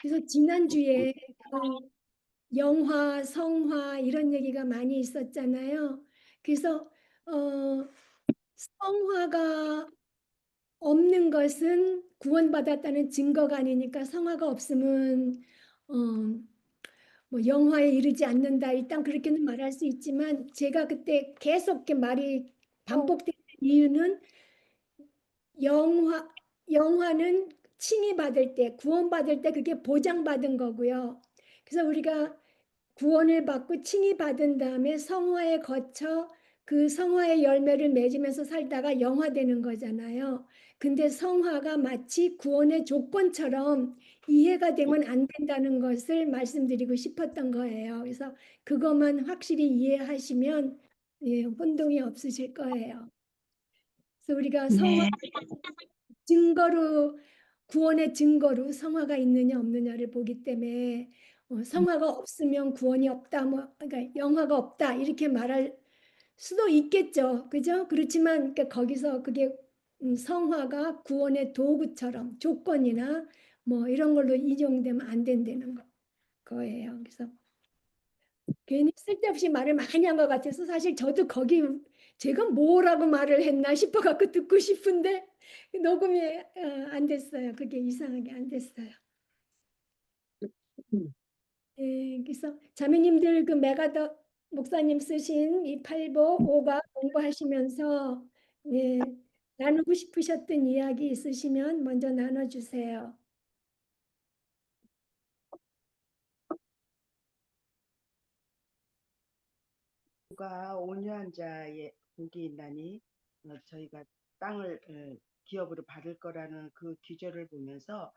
그래서 지난주에 그 영화, 성화 이런 얘기가 많이 있었잖아요. 그래서 성화가 없는 것은 구원받았다는 증거가 아니니까 성화가 없으면 어, 뭐 영화에 이르지 않는다. 일단 그렇게는 말할 수 있지만 제가 그때 계속 이렇게 말이 반복되는 이유는 영화 영화는 칭의받을 때 구원받을 때 그게 보장받은 거고요. 그래서 우리가 구원을 받고 칭의받은 다음에 성화에 거쳐 그 성화의 열매를 맺으면서 살다가 영화되는 거잖아요. 근데 성화가 마치 구원의 조건처럼 이해가 되면 안 된다는 것을 말씀드리고 싶었던 거예요. 그래서 그것만 확실히 이해하시면 예, 혼동이 없으실 거예요. 그래서 우리가 성화 네, 증거로 구원의 증거로 성화가 있느냐 없느냐를 보기 때문에 성화가 없으면 구원이 없다 뭐 그러니까 영화가 없다 이렇게 말할 수도 있겠죠. 그죠? 그렇지만 그러니까 거기서 그게 성화가 구원의 도구처럼 조건이나 뭐 이런 걸로 이용되면 안 된다는 거예요. 그래서 괜히 쓸데없이 말을 많이 한 것 같아서 사실 저도 거기 제가 뭐라고 말을 했나 싶어 갖고 듣고 싶은데 녹음이 안 됐어요. 그게 이상하게 안 됐어요. 예, 그래서 자매님들 그 메가더 목사님 쓰신 이 8보 5가 공부하시면서 예, 나누고 싶으셨던 이야기 있으시면 먼저 나눠주세요. 가 온유한 자의 복이 있나니 저희가 땅을 기업으로 받을 거라는 그 기절을 보면서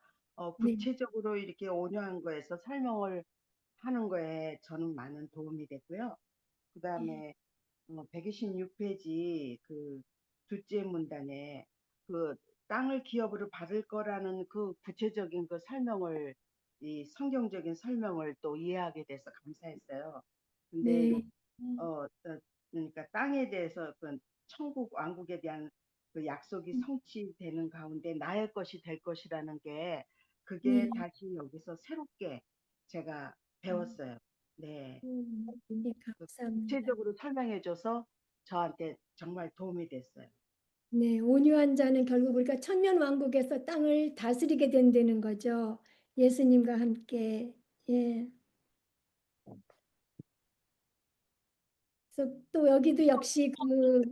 네, 구체적으로 이렇게 온유한 거에서 설명을 하는 거에 저는 많은 도움이 됐고요. 그 예, 다음에 126페이지 그 둘째 문단에 그 땅을 기업으로 받을 거라는 그 구체적인 그 설명을 이 성경적인 설명을 또 이해하게 돼서 감사했어요. 근데 네, 그러니까 땅에 대해서 그 천국 왕국에 대한 그 약속이 성취되는 가운데 나의 것이 될 것이라는 게 그게 네, 다시 여기서 새롭게 제가 배웠어요. 네. 네, 그 감사합니다. 구체적으로 설명해줘서 저한테 정말 도움이 됐어요. 네, 온유한 자는 결국 우리가 천년 왕국에서 땅을 다스리게 된다는 거죠. 예수님과 함께. 예. 그래서 또 여기도 역시 그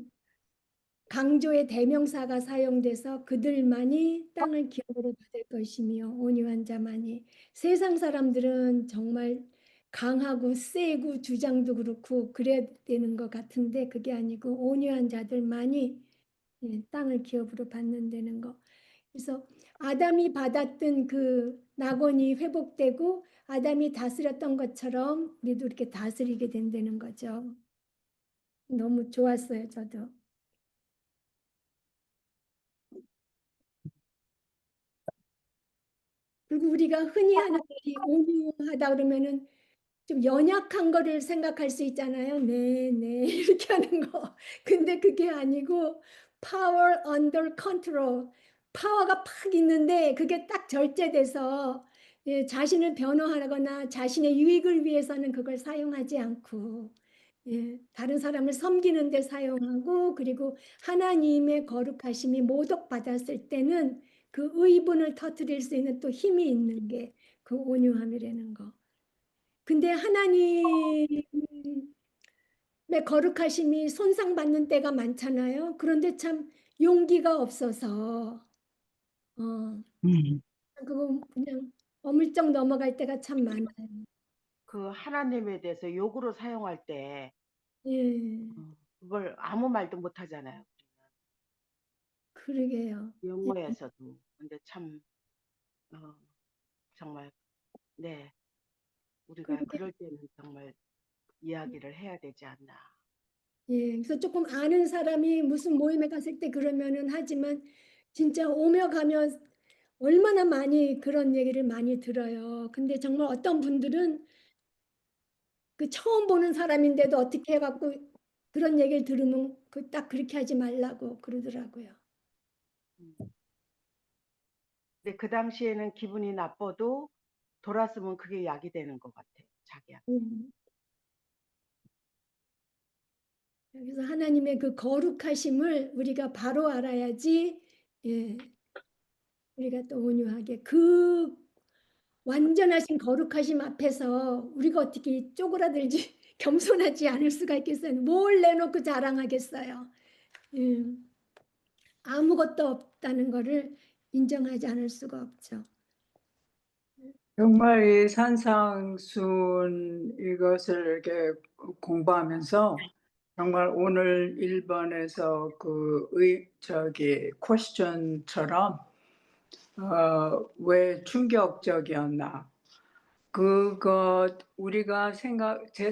강조의 대명사가 사용돼서 그들만이 땅을 기업으로 받을 것이며 온유한 자만이 세상 사람들은 정말 강하고 세고 주장도 그렇고 그래야 되는 것 같은데 그게 아니고 온유한 자들만이 예, 땅을 기업으로 받는다는 거. 그래서 아담이 받았던 그 낙원이 회복되고 아담이 다스렸던 것처럼 우리도 이렇게 다스리게 된다는 거죠. 너무 좋았어요, 저도. 그리고 우리가 흔히 하는 말이 온유하다 그러면은 좀 연약한 거를 생각할 수 있잖아요. 네, 네. 이렇게 하는 거. 근데 그게 아니고 power under control. 파워가 팍 있는데 그게 딱 절제돼서 예, 자신을 변호하거나 자신의 유익을 위해서는 그걸 사용하지 않고 예, 다른 사람을 섬기는 데 사용하고 그리고 하나님의 거룩하심이 모독받았을 때는 그 의분을 터뜨릴 수 있는 또 힘이 있는 게 그 온유함이라는 거. 근데 하나님의 거룩하심이 손상받는 때가 많잖아요. 그런데 참 용기가 없어서 음, 그거 그냥 어물쩍 넘어갈 때가 참 많아요. 그 하나님에 대해서 욕으로 사용할 때 예, 그걸 아무 말도 못 하잖아요. 그러게요. 예, 영어에서도. 근데 참 어, 정말 네 우리가 그러게. 그럴 때는 정말 이야기를 해야 되지 않나. 예, 그래서 조금 아는 사람이 무슨 모임에 갔을 때 그러면은 하지만 진짜 오며 가며 얼마나 많이 그런 얘기를 많이 들어요. 근데 정말 어떤 분들은 그 처음 보는 사람인데도 어떻게 해갖고 그런 얘기를 들으면 그 딱 그렇게 하지 말라고 그러더라고요. 음. 근데 그 당시에는 기분이 나빠도 돌았으면 그게 약이 되는 것 같아. 자기야. 그래서 하나님의 그 거룩하심을 우리가 바로 알아야지, 예, 우리가 또 온유하게 그 완전하신 거룩하심 앞에서 우리가 어떻게 쪼그라들지 겸손하지 않을 수가 있겠어요. 뭘 내놓고 자랑하겠어요. 예, 아무것도 없다는 거를 인정하지 않을 수가 없죠. 정말 이 산상순 이것을 이렇게 공부하면서 정말 오늘 1번에서 저기 퀘스천처럼 왜 충격적이었나? 그것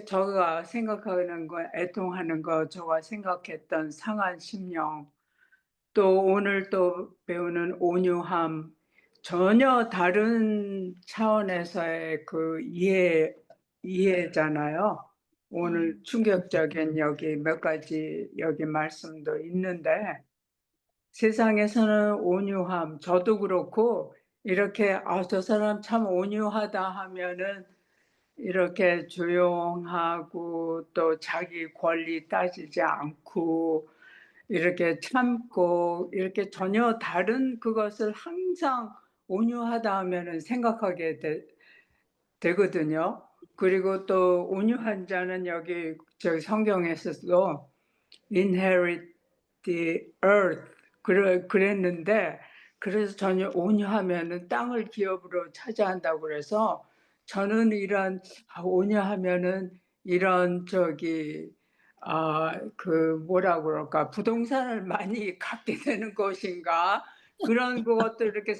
저가 생각하는 거, 애통하는 거, 저가 생각했던 상한 심령, 또 오늘 또 배우는 온유함, 전혀 다른 차원에서의 그 이해잖아요. 오늘 충격적인 여기 몇 가지 여기 말씀도 있는데, 세상에서는 온유함, 저도 그렇고 이렇게 저 사람 참 온유하다 하면은 이렇게 조용하고 또 자기 권리 따지지 않고 이렇게 참고 이렇게 전혀 다른 그것을 항상 온유하다 하면은 생각하게 되거든요. 그리고 또 온유한 자는 여기 저기 성경에서도 inherit the earth 그랬는데, 그래서 전혀 온유하면은 땅을 기업으로 차지한다고 그래서 저는 이런 온유하면은 이런 저기 그 뭐라 그럴까 부동산을 많이 갖게 되는 것인가 그런 것도 이렇게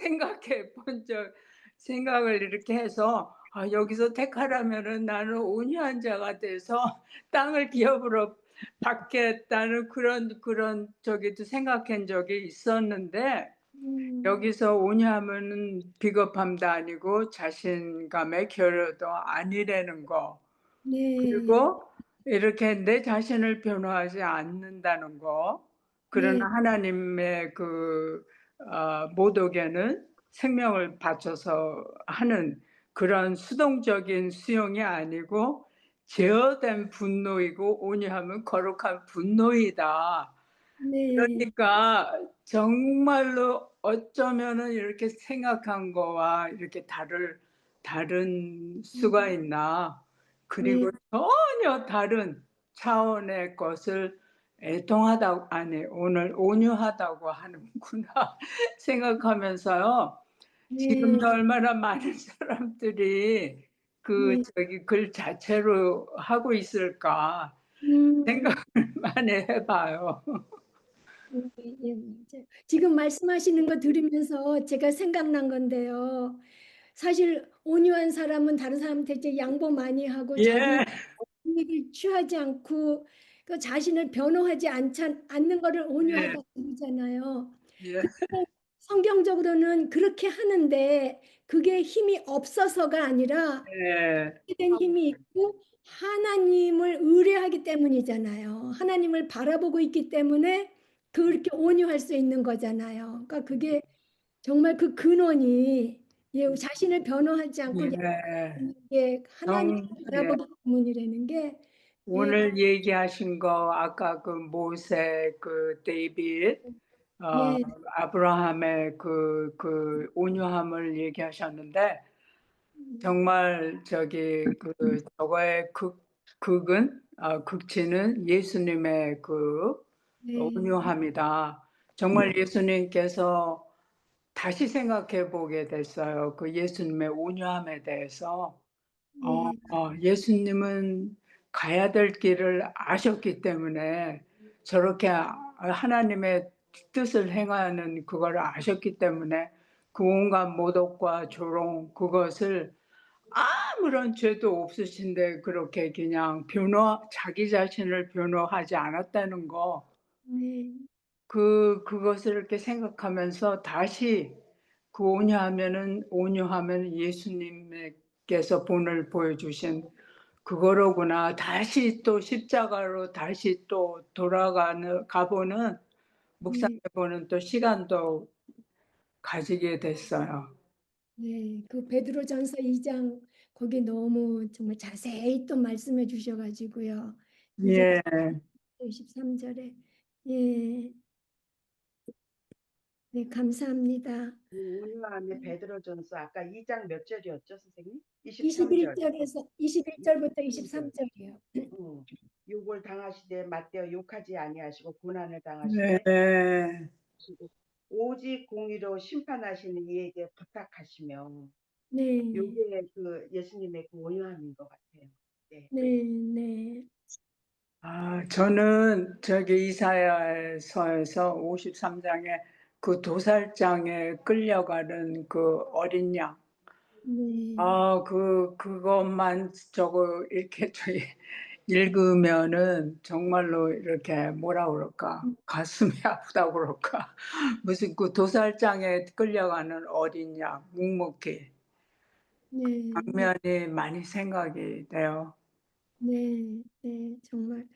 생각을 이렇게 해서 여기서 택하라면은 나는 온유한 자가 돼서 땅을 기업으로 받겠다는 그런 저기도 생각한 적이 있었는데, 여기서 온유하면은 비겁함도 아니고 자신감의 결여도 아니라는 거. 네, 그리고 이렇게 내 자신을 변호하지 않는다는 거. 그러나 네, 하나님의 모독에는 생명을 바쳐서 하는 그런 수동적인 수용이 아니고 제어된 분노이고 온유함은 거룩한 분노이다. 네, 그러니까 정말로 어쩌면은 이렇게 생각한 거와 이렇게 다른 수가 있나. 네, 그리고 전혀 다른 차원의 것을 애통하다고, 아니, 오늘 온유하다고 하는구나 생각하면서요. 네, 지금도 얼마나 많은 사람들이 네. 저기 글 자체로 하고 있을까 음. 생각을 많이 해봐요. 예, 맞아요. 지금 말씀하시는 거 들으면서 제가 생각난 건데요. 사실 온유한 사람은 다른 사람한테 이제 양보 많이 하고 자기 예, 이익을 취하지 않고 그 자신을 변호하지 않는 거를 예, 온유하다고 그러잖아요. 예, 근데 성경적으로는 그렇게 하는데 그게 힘이 없어서가 아니라 예, 된 힘이 있고 하나님을 의뢰하기 때문이잖아요. 하나님을 바라보고 있기 때문에 그렇게 온유할 수 있는 거잖아요. 그러니까 그게 정말 그 근원이 자신을 변호하지 않고 예. 게 하나님을 예. 바라보기 때문이라는 게 예, 오늘 얘기하신 거 아까 모세, 데이빗, 어, 네, 아브라함의 온유함을 얘기하셨는데, 정말 저거의 극치는 예수님의 네, 온유함이다. 정말 예수님께서 다시 생각해 보게 됐어요. 그 예수님의 온유함에 대해서. 네, 예수님은 가야 될 길을 아셨기 때문에 저렇게 하나님의 뜻을 행하는 그걸 아셨기 때문에 그 온갖 모독과 조롱 그것을 아무런 죄도 없으신데 그렇게 그냥 자기 자신을 변호하지 않았다는 거, 네, 그것을 이렇게 생각하면서 다시 온유하면 예수님께서 본을 보여주신 그거로구나. 다시 또 십자가로 다시 또 가보는, 네, 묵상해보는 또 시간도 가지게 됐어요. 네, 그 베드로전서 2장 거기 너무 정말 자세히 또 말씀해 주셔가지고요. 이제 예. 23절에 예, 네, 감사합니다. 온유함의 베드로전서 아까 2장 몇 절이었죠, 선생님? 23절. 21절에서 21절부터 23절. 23절이요. 욕을 당하시되 맞대어 욕하지 아니하시고 고난을 당하시되 네. 오직 공의로 심판하시는 이에게 부탁하시며 네, 요게 그 예수님의 그 온유함인 것 같아요. 네. 네, 네, 아, 저는 저기 이사야서에서 53장에 그 도살장에 끌려가는 그 어린 양. 네, 아, 그것만 저거 이렇게 저기 읽으면은 정말로 이렇게 뭐라 그럴까? 가슴이 아프다고 그럴까? 무슨 그 도살장에 끌려가는 어린 양, 묵묵히. 네, 장면이 많이 생각이 돼요. 네, 네, 정말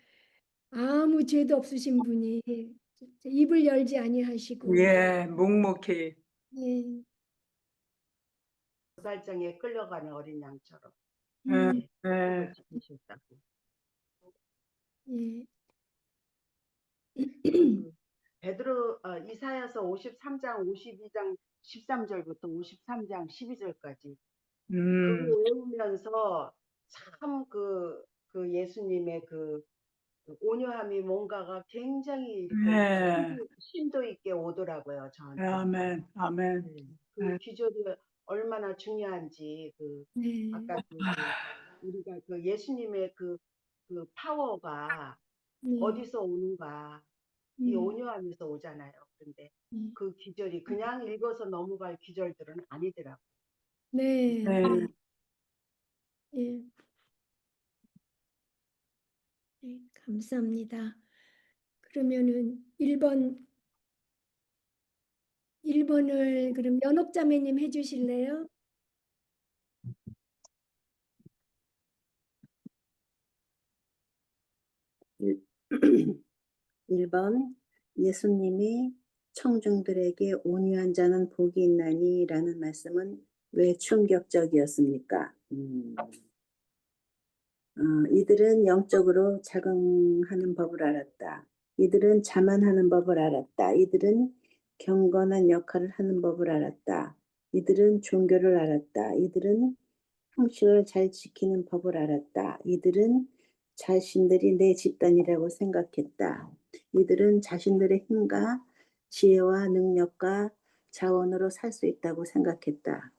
아무 죄도 없으신 분이 입을 열지 아니하시고, 예, 묵묵히. 네, 도살장에 끌려가는 어린 양처럼 예, 음, 네. 약속을 예. 지키셨다고. 예, 그 베드로 이사야서 53장, 52장 13절부터 53장 12절까지 그거 음, 외우면서 참 그 예수님의 그 온유함이 뭔가가 굉장히 이렇게 예. 심도 있게 오더라고요, 저한테. 아멘, 아멘. 그 예, 귀절이 얼마나 중요한지 네, 아까 우리가 그 예수님의 그 파워가 네, 어디서 오는가 이 음, 온유함에서 오잖아요. 그런데 네, 그 귀절이 그냥 읽어서 넘어갈 귀절들은 아니더라고요. 네, 네. 네, 예, 네, 감사합니다. 그러면은 1번을 그럼 연옥자매님 해주실래요? 1번 예수님이 청중들에게 온유한 자는 복이 있나니 라는 말씀은 왜 충격적이었습니까? 이들은 영적으로 적응하는 법을 알았다. 이들은 자만하는 법을 알았다. 이들은 경건한 역할을 하는 법을 알았다. 이들은 종교를 알았다. 이들은 형식을 잘 지키는 법을 알았다. 이들은 자신들이 내 집단이라고 생각했다. 이들은 자신들의 힘과 지혜와 능력과 자원으로 살 수 있다고 생각했다.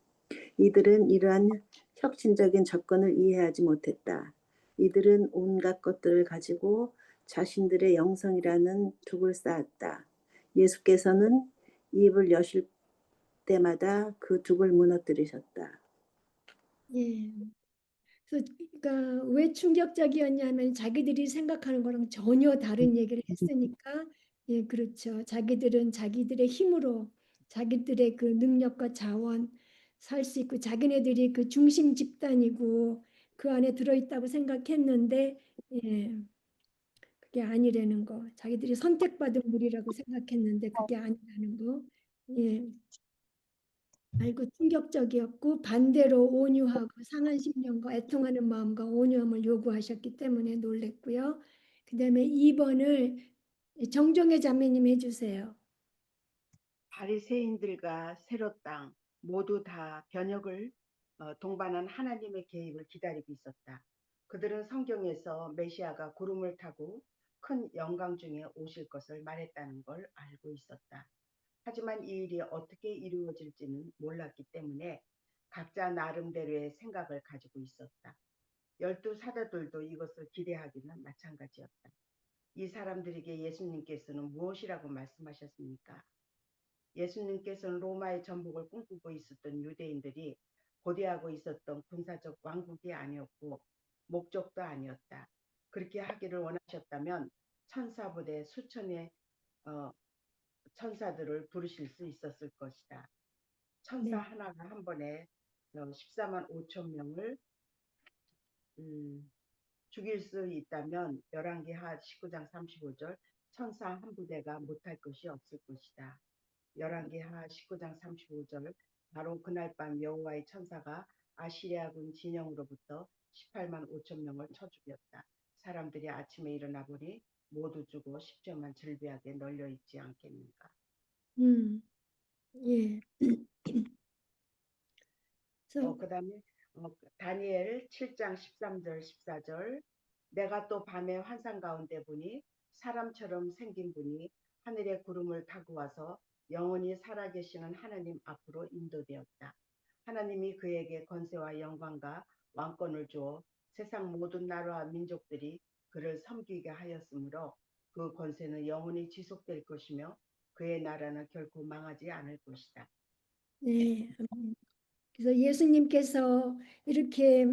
이들은 이러한 혁신적인 접근을 이해하지 못했다. 이들은 온갖 것들을 가지고 자신들의 영성이라는 둑을 쌓았다. 예수께서는 입을 여실 때마다 그 둑을 무너뜨리셨다. 예. 그래서 그러니까 왜 충격적이었냐면 자기들이 생각하는 거랑 전혀 다른 얘기를 했으니까 예, 그렇죠. 자기들은 자기들의 힘으로 자기들의 그 능력과 자원 살 수 있고 자기네들이 그 중심 집단이고 그 안에 들어있다고 생각했는데 예, 그게 아니라는 거. 자기들이 선택받은 무리라고 생각했는데 그게 아니라는 거. 예. 아이고 충격적이었고 반대로 온유하고 상한 심령과 애통하는 마음과 온유함을 요구하셨기 때문에 놀랬고요. 그다음에 2번을 정종의 자매님 해주세요. 바리새인들과 세롯 땅 모두 다 변혁을 동반한 하나님의 개입을 기다리고 있었다. 그들은 성경에서 메시아가 구름을 타고 큰 영광 중에 오실 것을 말했다는 걸 알고 있었다. 하지만 이 일이 어떻게 이루어질지는 몰랐기 때문에 각자 나름대로의 생각을 가지고 있었다. 12 사도들도 이것을 기대하기는 마찬가지였다. 이 사람들에게 예수님께서는 무엇이라고 말씀하셨습니까? 예수님께서는 로마의 전복을 꿈꾸고 있었던 유대인들이 고대하고 있었던 군사적 왕국이 아니었고 목적도 아니었다. 그렇게 하기를 원하셨다면 천사부대 수천의 어, 천사들을 부르실 수 있었을 것이다. 천사 네, 하나가 한 번에 14만 5천 명을 죽일 수 있다면 열왕기하 19장 35절 천사 한 부대가 못할 것이 없을 것이다. 열왕기하 19장 35절. 바로 그날 밤 여호와의 천사가 아시리아군 진영으로부터 18만 5천 명을 쳐 죽였다. 사람들이 아침에 일어나 보니 모두 죽어 십자만 절비하게 널려 있지 않겠는가. 예. 그래서 그다음에 다니엘 7장 13절 14절. 내가 또 밤에 환상 가운데 보니 사람처럼 생긴 분이 하늘의 구름을 타고 와서 영원히 살아계시는 하나님 앞으로 인도되었다. 하나님이 그에게 권세와 영광과 왕권을 주어 세상 모든 나라와 민족들이 그를 섬기게 하였으므로 그 권세는 영원히 지속될 것이며 그의 나라는 결코 망하지 않을 것이다. 네. 그래서 예수님께서 이렇게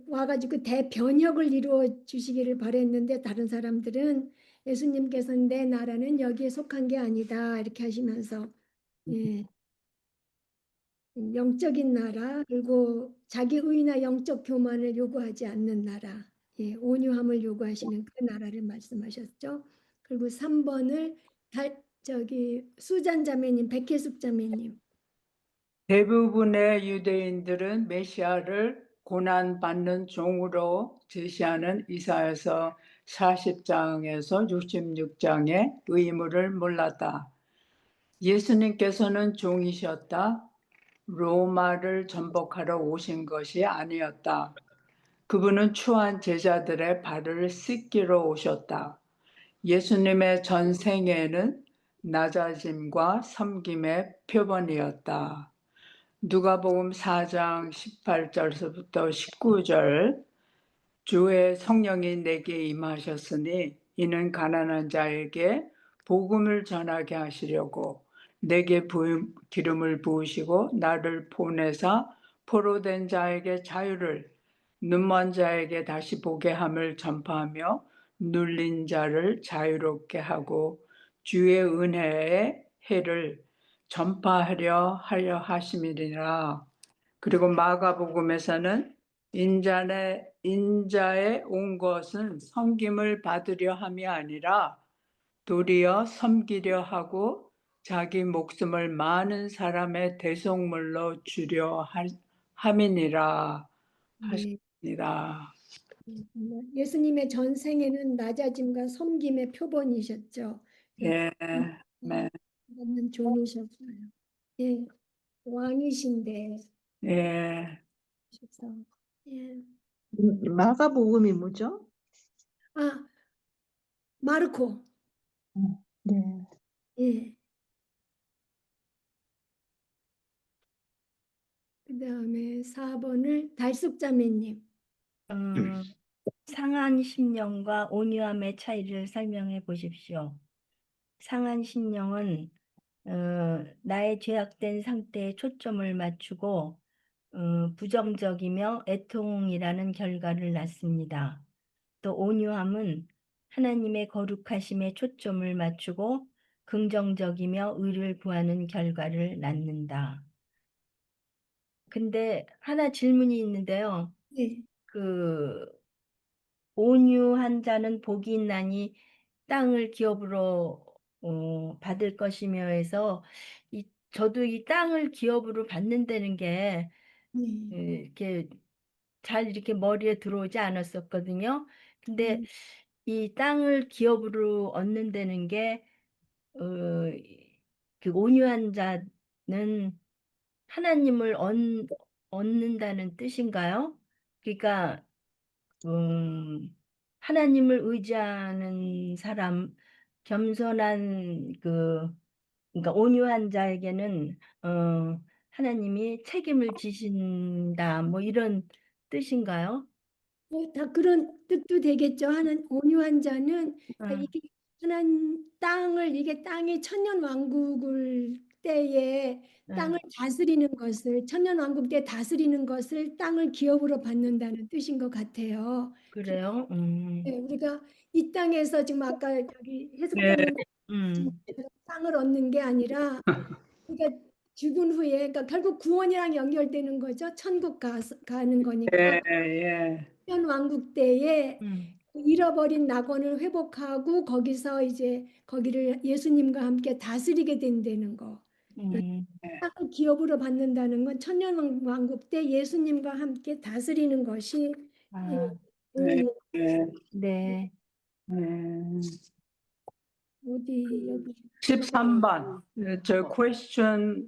와가지고 대변혁을 이루어 주시기를 바랬는데 다른 사람들은 예수님께서는 내 나라는 여기에 속한 게 아니다 이렇게 하시면서 예, 영적인 나라 그리고 자기 의나 영적 교만을 요구하지 않는 나라, 예, 온유함을 요구하시는 그 나라를 말씀하셨죠. 그리고 3번을 수잔 자매님, 백혜숙 자매님. 대부분의 유대인들은 메시아를 고난받는 종으로 제시하는 이사야서 40장에서 66장의 의무를 몰랐다. 예수님께서는 종이셨다. 로마를 전복하러 오신 것이 아니었다. 그분은 추한 제자들의 발을 씻기러 오셨다. 예수님의 전 생애는 낮아짐과 섬김의 표본이었다. 누가복음 4장 18절서부터 19절. 주의 성령이 내게 임하셨으니 이는 가난한 자에게 복음을 전하게 하시려고 내게 기름을 부으시고 나를 보내사 포로된 자에게 자유를, 눈먼 자에게 다시 보게 함을 전파하며 눌린 자를 자유롭게 하고 주의 은혜의 해를 전파하려 하심이니라. 그리고 마가복음에서는 인자에 온 것은 섬김을 받으려 함이 아니라 도리어 섬기려 하고 자기 목숨을 많은 사람의 대속물로 주려 함이니라 네. 하시니라. 예수님의 전생에는 낮아짐과 섬김의 표본이셨죠. 예, 네, 받는 종이셨어요. 예, 왕이신데. 예. 그래서, 예. 마가복음이 뭐죠? 아, 마르코. 네. 예. 그다음에 4번을 달숙자매님. 상한 심령과 온유함의 차이를 설명해 보십시오. 상한 심령은 나의 죄악된 상태에 초점을 맞추고 부정적이며 애통이라는 결과를 낳습니다. 또 온유함은 하나님의 거룩하심에 초점을 맞추고 긍정적이며 의를 구하는 결과를 낳는다. 근데 하나 질문이 있는데요. 예. 온유한 자는 복이 있나니 땅을 기업으로 받을 것이며 해서 저도 이 땅을 기업으로 받는다는 게 이렇게 잘 이렇게 머리에 들어오지 않았었거든요. 근데 이 땅을 기업으로 얻는다는 게 그 온유한 자는 하나님을 얻는다는 뜻인가요? 그러니까 하나님을 의지하는 사람, 겸손한 그러니까 온유한 자에게는 하나님이 책임을 지신다, 뭐 이런 뜻인가요? 다 그런 뜻도 되겠죠. 하는 온유한 자는 이게 이게 땅이 천년 왕국을 때에 땅을 다스리는 것을 천년 왕국 때 다스리는 것을 땅을 기업으로 받는다는 뜻인 것 같아요. 그래요? 우리가 이 땅에서 지금 아까 저기 네. 해석자님 음, 땅을 얻는 게 아니라 그러니까 죽은 후에 그러니까 결국 구원이랑 연결되는 거죠. 천국 가는 거니까 예, 예. 천년 왕국 때에 음, 잃어버린 낙원을 회복하고 거기서 이제 거기를 예수님과 함께 다스리게 된다는 거. 음, 땅을 기업으로 받는다는 건 천년왕국 때 예수님과 함께 다스리는 것이 아, 네. 예, 네. 네. 어디 그 여기 13번. 저 question을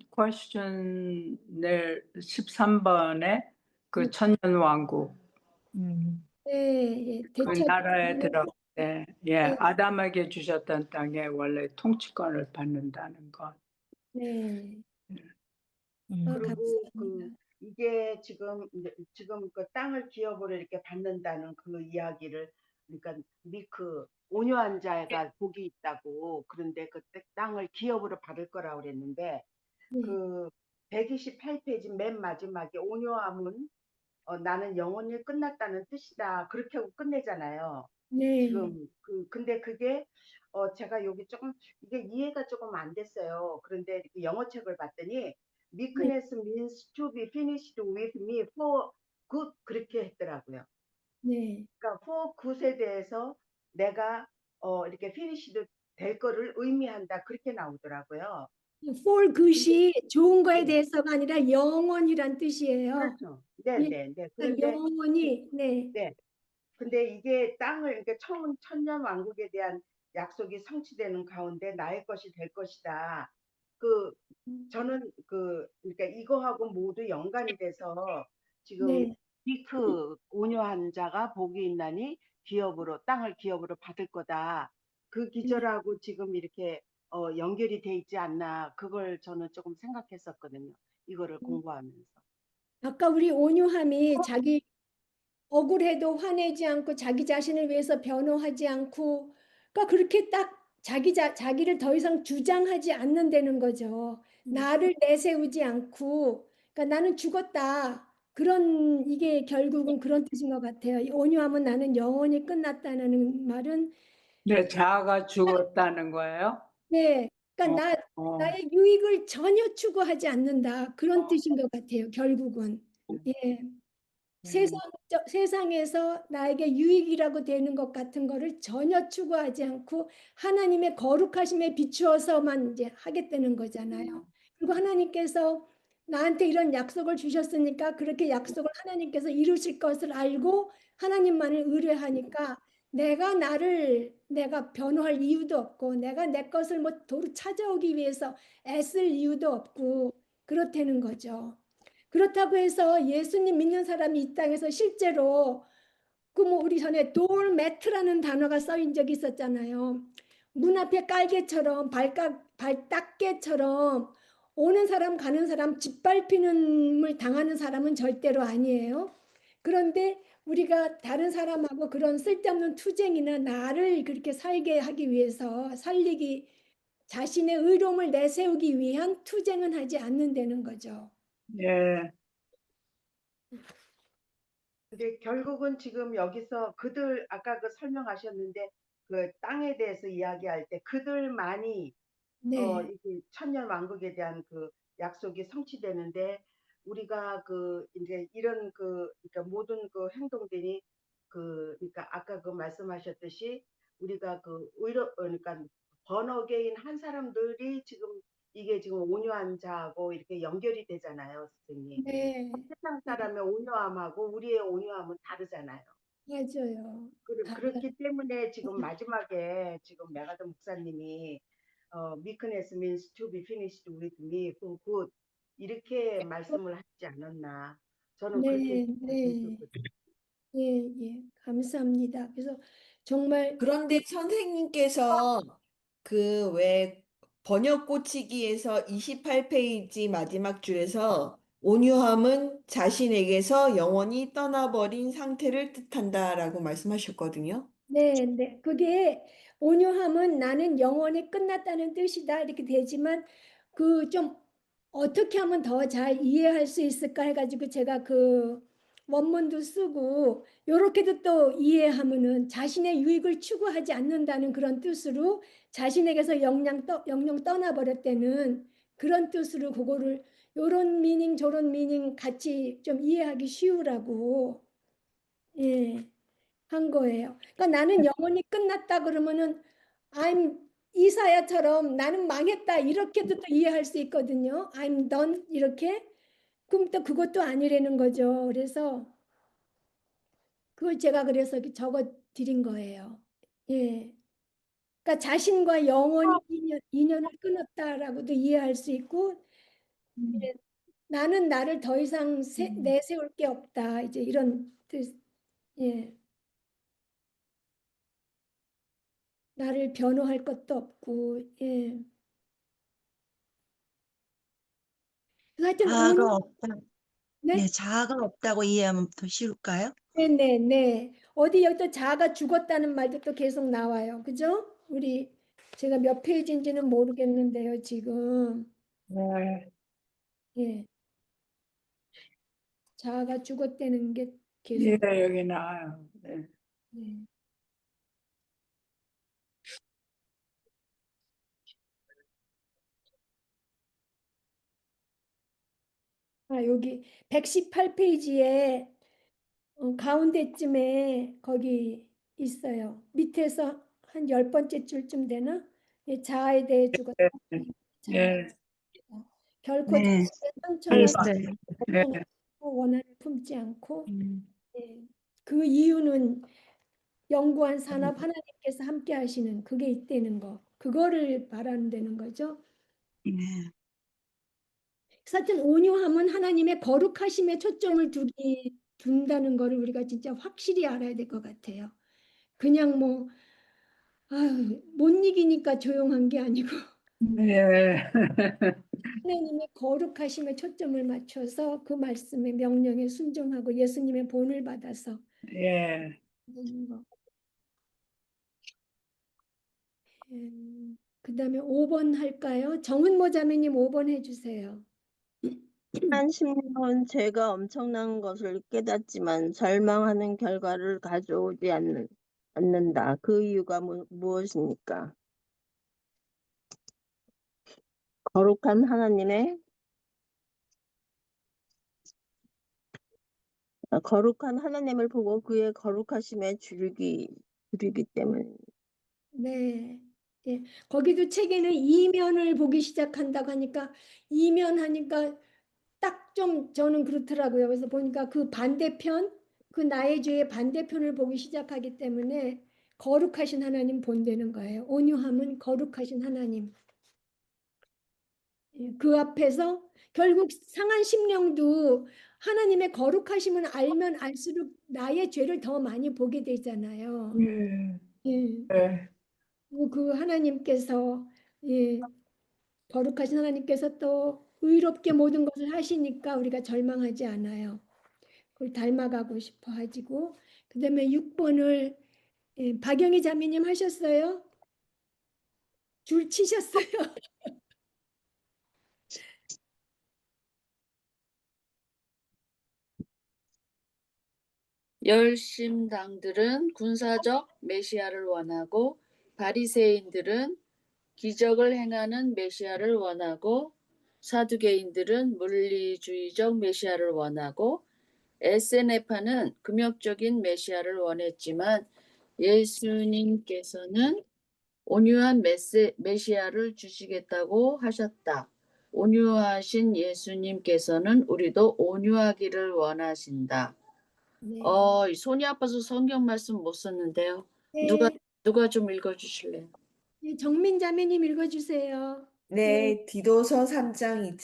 13번에 그 네. 천년왕국 음, 예, 그 나라에 대처 들어갈 때, 예, 네, 아담에게 주셨던 땅에 원래 통치권을 받는다는 것. 네. 그리고 그 감사합니다. 이게 지금 그 땅을 기업으로 이렇게 받는다는 그 이야기를 그러니까 미크 온유한 자가 복이 있다고 그런데 그 땅을 기업으로 받을 거라고 그랬는데 네, 그 128페이지 맨 마지막에 온유함은 나는 영원히 끝났다는 뜻이다. 그렇게 하고 끝내잖아요. 네, 지금 근데 그게 제가 여기 조금 이게 이해가 조금 안 됐어요. 그런데 이렇게 영어 책을 봤더니 네, meekness means to be finished with me for good 그렇게 했더라고요. 네. 그러니까 for good에 대해서 내가 이렇게 finished 될 거를 의미한다 그렇게 나오더라고요. for 근데 good이 좋은 거에 네, 대해서가 아니라 영원이란 뜻이에요. 그렇죠. 네, 예, 네, 네. 그러니까 그런데 영원히 네, 네. 근데 이게 땅을 이렇게 천년 왕국에 대한 약속이 성취되는 가운데 나의 것이 될 것이다. 그 저는 그러니까 이거하고 모두 연관이 돼서 지금 네, 비크 온유한 자가 복이 있나니 기업으로 땅을 기업으로 받을 거다. 그 네. 기절하고 지금 이렇게 연결이 돼 있지 않나 그걸 저는 조금 생각했었거든요. 이거를 공부하면서. 아까 우리 온유함이 자기 억울해도 화내지 않고 자기 자신을 위해서 변호하지 않고 그러니까 그렇게 딱 자기를 더 이상 주장하지 않는다는 거죠. 나를 내세우지 않고 그러니까 나는 죽었다. 그런 이게 결국은 그런 뜻인 것 같아요. 이 온유함은 나는 영원히 끝났다는 말은 네, 자아가 죽었다는 거예요? 네. 어, 그러니까 어, 나의 유익을 전혀 추구하지 않는다. 그런 뜻인 것 같아요. 결국은. 예. 음, 세상에서 나에게 유익이라고 되는 것 같은 거를 전혀 추구하지 않고 하나님의 거룩하심에 비추어서만 이제 하겠다는 거잖아요. 그리고 하나님께서 나한테 이런 약속을 주셨으니까 그렇게 약속을 하나님께서 이루실 것을 알고 하나님만을 의뢰하니까 내가 변호할 이유도 없고 내가 내 것을 뭐 도로 찾아오기 위해서 애쓸 이유도 없고 그렇다는 거죠. 그렇다고 해서 예수님 믿는 사람이 이 땅에서 실제로 그 뭐 우리 전에 돌매트라는 단어가 써인 적이 있었잖아요. 문 앞에 깔개처럼 발닦개처럼 오는 사람 가는 사람 짓밟히는을 당하는 사람은 절대로 아니에요. 그런데 우리가 다른 사람하고 그런 쓸데없는 투쟁이나 나를 그렇게 살게 하기 위해서 자신의 의로움을 내세우기 위한 투쟁은 하지 않는다는 거죠. 예, 근데 결국은 지금 여기서 그들 아까 그 설명하셨는데 그 땅에 대해서 이야기할 때 그들만이 네. 이게 천년 왕국에 대한 그 약속이 성취되는데 우리가 그 이제 이런 그러니까 모든 그 행동들이 그러니까 아까 그 말씀하셨듯이 우리가 그 의로 그러니까 번어게인 한 사람들이 지금 이게 지금 온유한 자하고 이렇게 연결이 되잖아요, 선생님. 네, 세상 네, 사람의 온유함하고 우리의 온유함은 다르잖아요. 맞아요. 달라요. 그렇기 때문에 지금 마지막에 지금 메가더 목사님이 meekness means to be finished with me for good 이렇게 말씀을 하지 않았나 저는 그렇게 네, 네, 생각했었거든요. 예, 예, 감사합니다. 그래서 정말 그런데 선생님께서 그 왜 번역 고치기에서 28페이지 마지막 줄에서 온유함은 자신에게서 영원히 떠나버린 상태를 뜻한다라고 말씀하셨거든요. 네, 네. 그게 온유함은 나는 영원히 끝났다는 뜻이다. 이렇게 되지만 그 좀 어떻게 하면 더 잘 이해할 수 있을까 해가지고 제가 그 원문도 쓰고 요렇게도 또 이해하면은 자신의 유익을 추구하지 않는다는 그런 뜻으로 자신에게서 영영 떠나버렸다는 그런 뜻으로 그거를 요런 미닝 저런 미닝 같이 좀 이해하기 쉬우라고 예. 한 거예요. 그러니까 나는 영원히 끝났다 그러면은 I'm 이사야처럼 나는 망했다 이렇게도 또 이해할 수 있거든요. I'm done 이렇게. 그럼 또 그것도 아니라는 거죠. 그래서 그걸 제가 그래서 이렇게 적어 드린 거예요. 예. 그러니까 자신과 영원히 인연을 끊었다라고도 이해할 수 있고 예, 나는 나를 더 이상 내세울 게 없다. 이제 이런 뜻. 예. 나를 변호할 것도 없고. 예. 하여튼 자아가 없다. 네, 네? 자아가 없다고 이해하면 더 쉬울까요? 네네네. 어디 여기 또 자아가 죽었다는 말도 또 계속 나와요. 그죠? 우리 제가 몇 페이지인지는 모르겠는데요, 지금. 네. 예. 자아가 죽었다는 게 예, 계속. 여기 나와요. 네. 예. 아, 여기 118페이지에 가운데쯤에 거기 있어요. 밑에서 한 10번째 줄쯤 되나? 예, 자아에 대해 죽었다. 자아. 예. 결코 네. 자신의 상처나 있어요. 예. 고통을 원한을 품지 않고 음. 예. 그 이유는 영구한 산업 하나님께서 함께 하시는 그게 있다는 거. 그거를 말한다는 거죠. 네. 그래서 하여튼 온유함은 하나님의 거룩하심에 초점을 둔다는 거를 우리가 진짜 확실히 알아야 될 것 같아요. 그냥 뭐 아유, 못 이기니까 조용한 게 아니고 예. 하나님의 거룩하심에 초점을 맞춰서 그 말씀의 명령에 순종하고 예수님의 본을 받아서 예. 하는 거. 그다음에 5번 할까요? 정은모 자매님 5번 해주세요. 한심령은 죄가 엄청난 것을 깨닫지만 절망하는 결과를 가져오지 않는다. 그 이유가 무엇입니까? 거룩한 하나님의 거룩한 하나님을 보고 그의 거룩하심에 주르기 때문에. 네. 예. 거기도 책에는 이면을 보기 시작한다고 하니까 이면 하니까 딱 좀 저는 그렇더라고요. 그래서 보니까 그 반대편, 그 나의 죄의 반대편을 보기 시작하기 때문에 거룩하신 하나님 본다는 거예요. 온유함은 거룩하신 하나님. 예, 그 앞에서 결국 상한 심령도 하나님의 거룩하심을 알면 알수록 나의 죄를 더 많이 보게 되잖아요. 예. 예. 예. 그 하나님께서 예, 거룩하신 하나님께서 또 의롭게 모든 것을 하시니까 우리가 절망하지 않아요. 그걸 닮아가고 싶어 하지고 그다음에 6번을 예, 박영희 자매님 하셨어요? 줄 치셨어요? 열심당들은 군사적 메시아를 원하고 바리새인들은 기적을 행하는 메시아를 원하고 사두개인들은 물리주의적 메시아를 원하고 에세네파는 금욕적인 메시아를 원했지만 예수님께서는 온유한 메시아를 주시겠다고 하셨다. 온유하신 예수님께서는 우리도 온유하기를 원하신다. 네. 손이 아파서 성경 말씀 못 썼는데요. 네. 누가 좀 읽어주실래요? 예, 정민 자매님 읽어주세요. 네, 디도서 3장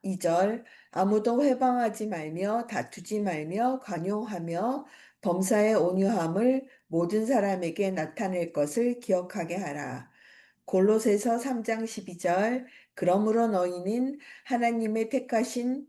2절 아무도 회방하지 말며 다투지 말며 관용하며 범사의 온유함을 모든 사람에게 나타낼 것을 기억하게 하라. 골로새서 3장 12절 그러므로 너희는 하나님의 택하신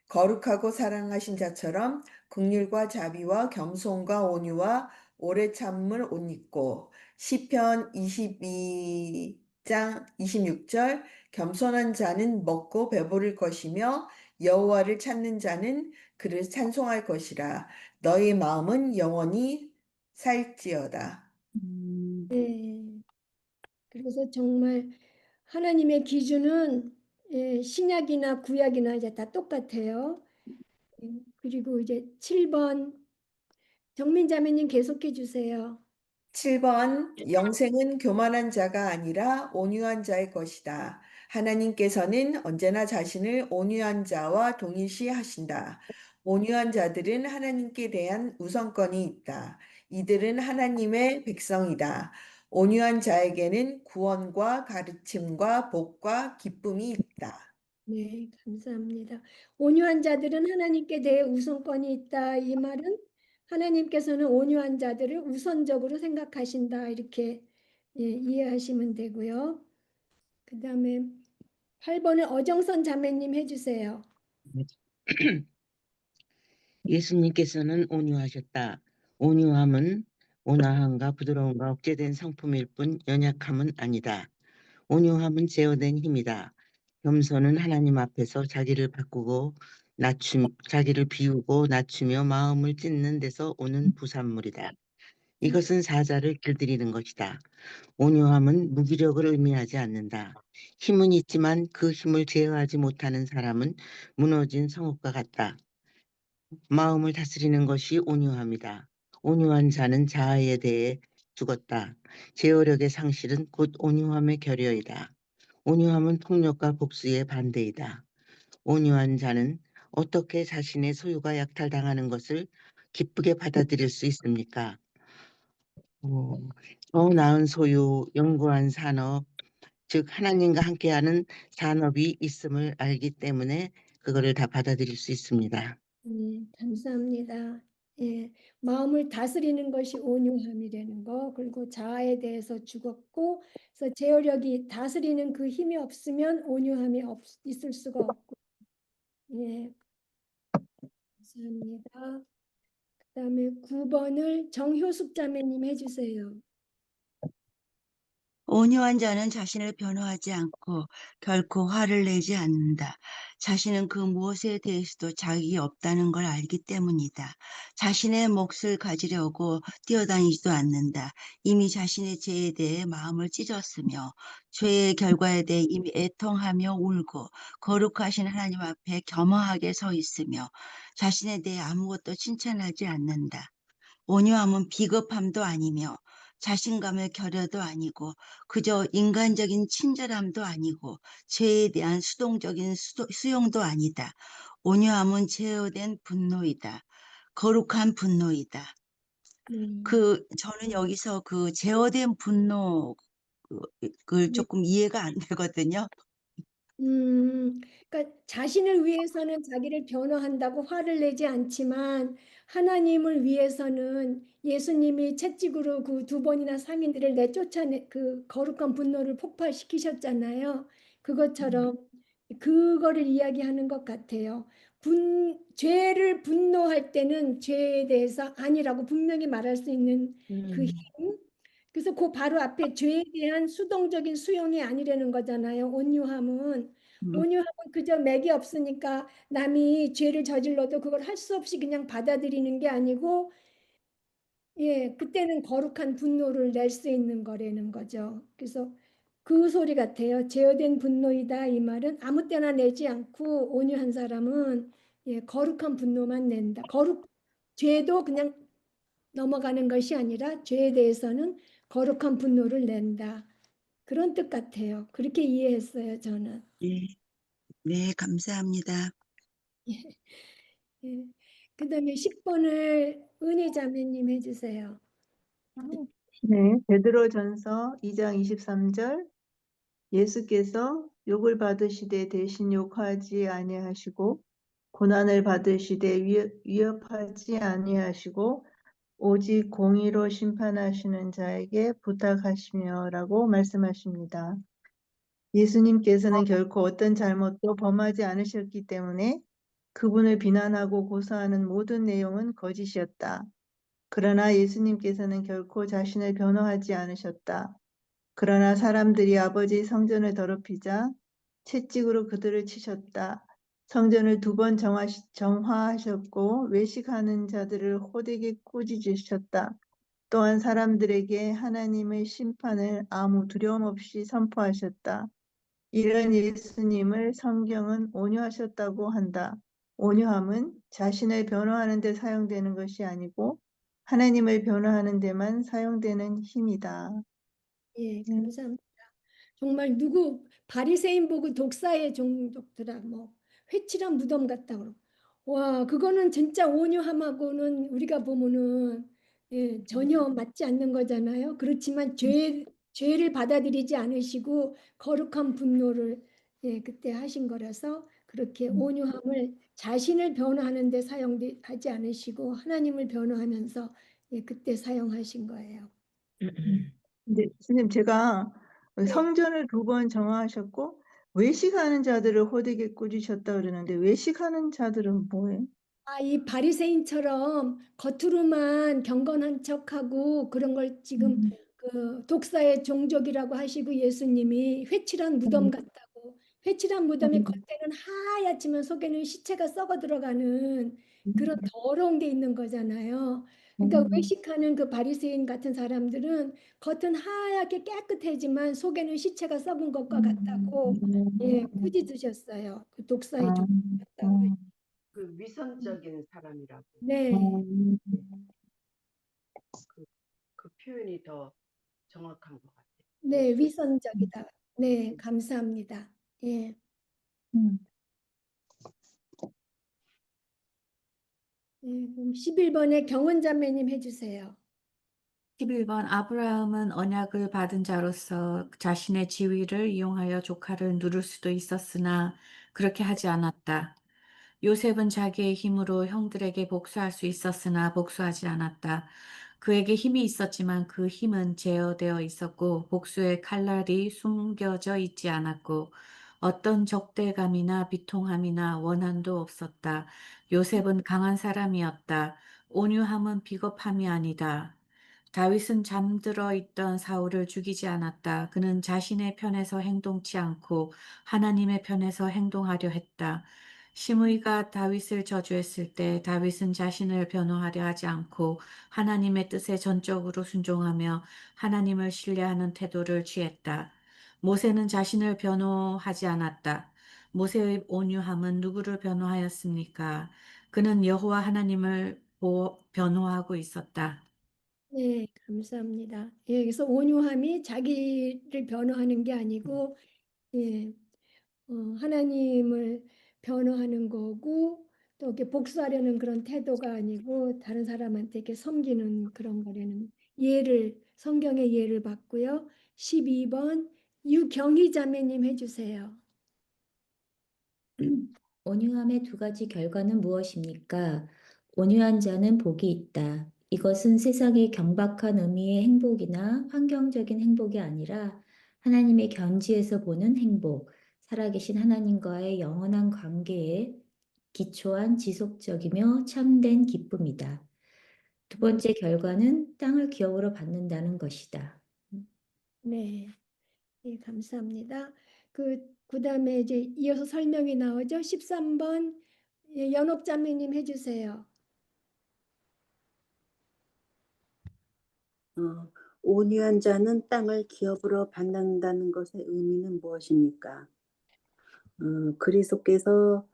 거룩하고 사랑하신 자처럼 긍휼과 자비와 겸손과 온유와 오래 참음을 옷 입고 시편 22장 26절 겸손한 자는 먹고 배부를 것이며 여호와를 찾는 자는 그를 찬송할 것이라. 너희 마음은 영원히 살지어다. 네. 그래서 정말 하나님의 기준은 예, 신약이나 구약이나 이제 다 똑같아요. 그리고 이제 7번 정민 자매님 계속해 주세요. 7번 영생은 교만한 자가 아니라 온유한 자의 것이다. 하나님께서는 언제나 자신을 온유한 자와 동일시하신다. 온유한 자들은 하나님께 대한 우선권이 있다. 이들은 하나님의 백성이다. 온유한 자에게는 구원과 가르침과 복과 기쁨이 있다. 네, 감사합니다. 온유한 자들은 하나님께 대해 우선권이 있다. 이 말은 하나님께서는 온유한 자들을 우선적으로 생각하신다. 이렇게 이해하시면 되고요. 그 다음에 8번은 어정선 자매님 해주세요. 예수님께서는 온유하셨다. 온유함은 온화함과 부드러움과 억제된 성품일 뿐 연약함은 아니다. 온유함은 제어된 힘이다. 겸손은 하나님 앞에서 자기를 바꾸고 자기를 비우고 낮추며 마음을 찢는 데서 오는 부산물이다. 이것은 사자를 길들이는 것이다. 온유함은 무기력을 의미하지 않는다. 힘은 있지만 그 힘을 제어하지 못하는 사람은 무너진 성읍과 같다. 마음을 다스리는 것이 온유함이다. 온유한 자는 자아에 대해 죽었다. 제어력의 상실은 곧 온유함의 결여이다. 온유함은 폭력과 복수의 반대이다. 온유한 자는 어떻게 자신의 소유가 약탈당하는 것을 기쁘게 받아들일 수 있습니까? 더 나은 소유, 영구한 산업, 즉 하나님과 함께하는 산업이 있음을 알기 때문에 그거를 다 받아들일 수 있습니다. 감사합니다. 예, 마음을 다스리는 것이 온유함이라는 거, 그리고 자아에 대해서 죽었고, 그래서 제어력이 다스리는 그 힘이 없으면 온유함이 있을 수가 없고, 예, 감사합니다. 그다음에 9번을 정효숙 자매님 해주세요. 온유한 자는 자신을 변호하지 않고 결코 화를 내지 않는다. 자신은 그 무엇에 대해서도 자격이 없다는 걸 알기 때문이다. 자신의 몫을 가지려고 뛰어다니지도 않는다. 이미 자신의 죄에 대해 마음을 찢었으며 죄의 결과에 대해 이미 애통하며 울고 거룩하신 하나님 앞에 겸허하게 서 있으며 자신에 대해 아무것도 칭찬하지 않는다. 온유함은 비겁함도 아니며 자신감의 결여도 아니고 그저 인간적인 친절함도 아니고 죄에 대한 수동적인 수용도 아니다. 온유함은 제어된 분노이다. 거룩한 분노이다. 저는 여기서 그 제어된 분노 그 조금 이해가 안 되거든요. 그러니까 자신을 위해서는 자기를 변호한다고 화를 내지 않지만 하나님을 위해서는 예수님이 채찍으로 그 2번이나 상인들을 내쫓아내 그 거룩한 분노를 폭발시키셨잖아요. 그것처럼 그거를 이야기하는 것 같아요. 죄를 분노할 때는 죄에 대해서 아니라고 분명히 말할 수 있는 그 힘. 그래서 그 바로 앞에 죄에 대한 수동적인 수용이 아니라는 거잖아요. 온유함은. 온유함은 그저 맥이 없으니까 남이 죄를 저질러도 그걸 할 수 없이 그냥 받아들이는 게 아니고, 예, 그때는 거룩한 분노를 낼 수 있는 거라는 거죠. 그래서 그 소리 같아요. 제어된 분노이다. 이 말은 아무 때나 내지 않고 온유한 사람은 거룩한 분노만 낸다. 죄도 그냥 넘어가는 것이 아니라 죄에 대해서는 거룩한 분노를 낸다. 그런 뜻 같아요. 그렇게 이해했어요, 저는. 네, 감사합니다. 예. 그다음에 10번을 은희 자매님 해주세요. 네, 베드로전서 2장 23절 예수께서 욕을 받으시되 대신 욕하지 아니하시고 고난을 받으시되 위협하지 아니하시고 오직 공의로 심판하시는 자에게 부탁하시며라고 말씀하십니다. 예수님께서는 결코 어떤 잘못도 범하지 않으셨기 때문에 그분을 비난하고 고소하는 모든 내용은 거짓이었다. 그러나 예수님께서는 결코 자신을 변호하지 않으셨다. 그러나 사람들이 아버지 성전을 더럽히자 채찍으로 그들을 치셨다. 성전을 2번 정화하셨고 외식하는 자들을 호되게 꾸짖으셨다. 또한 사람들에게 하나님의 심판을 아무 두려움 없이 선포하셨다. 이런 예수님을 성경은 온유하셨다고 한다. 온유함은 자신을 변호하는 데 사용되는 것이 아니고 하나님을 변화하는 데만 사용되는 힘이다. 예, 감사합니다. 정말 누구 바리새인 보고 독사의 종족들아 뭐 회칠한 무덤 같다 그러. 와, 그거는 진짜 온유함하고는 우리가 보면은 예, 전혀 맞지 않는 거잖아요. 그렇지만 죄를 받아들이지 않으시고 거룩한 분노를 예, 그때 하신 거라서 그렇게 온유함을 자신을 변호하는 데 사용하지 않으시고 하나님을 변호하면서 예, 그때 사용하신 거예요. 근데 선생님 제가 네. 성전을 2번 정화하셨고 외식하는 자들을 호되게 꾸짖으셨다 그러는데 외식하는 자들은 뭐예요? 아, 이 바리새인처럼 겉으로만 경건한 척하고 그런 걸 지금 그 독사의 종족이라고 하시고 예수님이 회칠한 무덤 같다고 회칠한 무덤이 겉에는 하얗지만 속에는 시체가 썩어 들어가는 그런 더러운 게 있는 거잖아요. 그러니까 외식하는 그 바리새인 같은 사람들은 겉은 하얗게 깨끗하지만 속에는 시체가 썩은 것과 같다고 예, 꾸짖으셨어요. 그 독사의 종족 같다고. 그 위선적인 사람이라고 네. 그 표현이 더 정확한 것 같아요. 네, 위선적이다. 네, 감사합니다. 예. 그럼 11번에 경은자매님 해주세요. 11번 아브라함은 언약을 받은 자로서 자신의 지위를 이용하여 조카를 누를 수도 있었으나 그렇게 하지 않았다. 요셉은 자기의 힘으로 형들에게 복수할 수 있었으나 복수하지 않았다. 그에게 힘이 있었지만 그 힘은 제어되어 있었고 복수의 칼날이 숨겨져 있지 않았고 어떤 적대감이나 비통함이나 원한도 없었다. 요셉은 강한 사람이었다. 온유함은 비겁함이 아니다. 다윗은 잠들어 있던 사울을 죽이지 않았다. 그는 자신의 편에서 행동치 않고 하나님의 편에서 행동하려 했다. 시므이가 다윗을 저주했을 때 다윗은 자신을 변호하려 하지 않고 하나님의 뜻에 전적으로 순종하며 하나님을 신뢰하는 태도를 취했다. 모세는 자신을 변호하지 않았다. 모세의 온유함은 누구를 변호하였습니까? 그는 여호와 하나님을 변호하고 있었다. 네, 감사합니다. 예, 그래서 온유함이 자기를 변호하는 게 아니고, 예, 하나님을 변호하는 거고, 또 이렇게 복수하려는 그런 태도가 아니고, 다른 사람한테 이렇게 섬기는 그런 거라는 성경의 예를 봤고요. 12번 유경희 자매님 해주세요. 온유함의 2가지 결과는 무엇입니까? 온유한 자는 복이 있다. 이것은 세상의 경박한 의미의 행복이나 환경적인 행복이 아니라 하나님의 견지에서 보는 행복, 살아계신 하나님과의 영원한 관계에 기초한 지속적이며 참된 기쁨이다. 2번째 결과는 땅을 기업으로 받는다는 것이다. 네, 예, 감사합니다. 그다음에 이제 이어서 설명이 나오죠. 13번 예, 연옥자매님 해주세요. 온유한 자는 땅을 기업으로 받는다는 것의 의미는 무엇입니까? 그리스도께서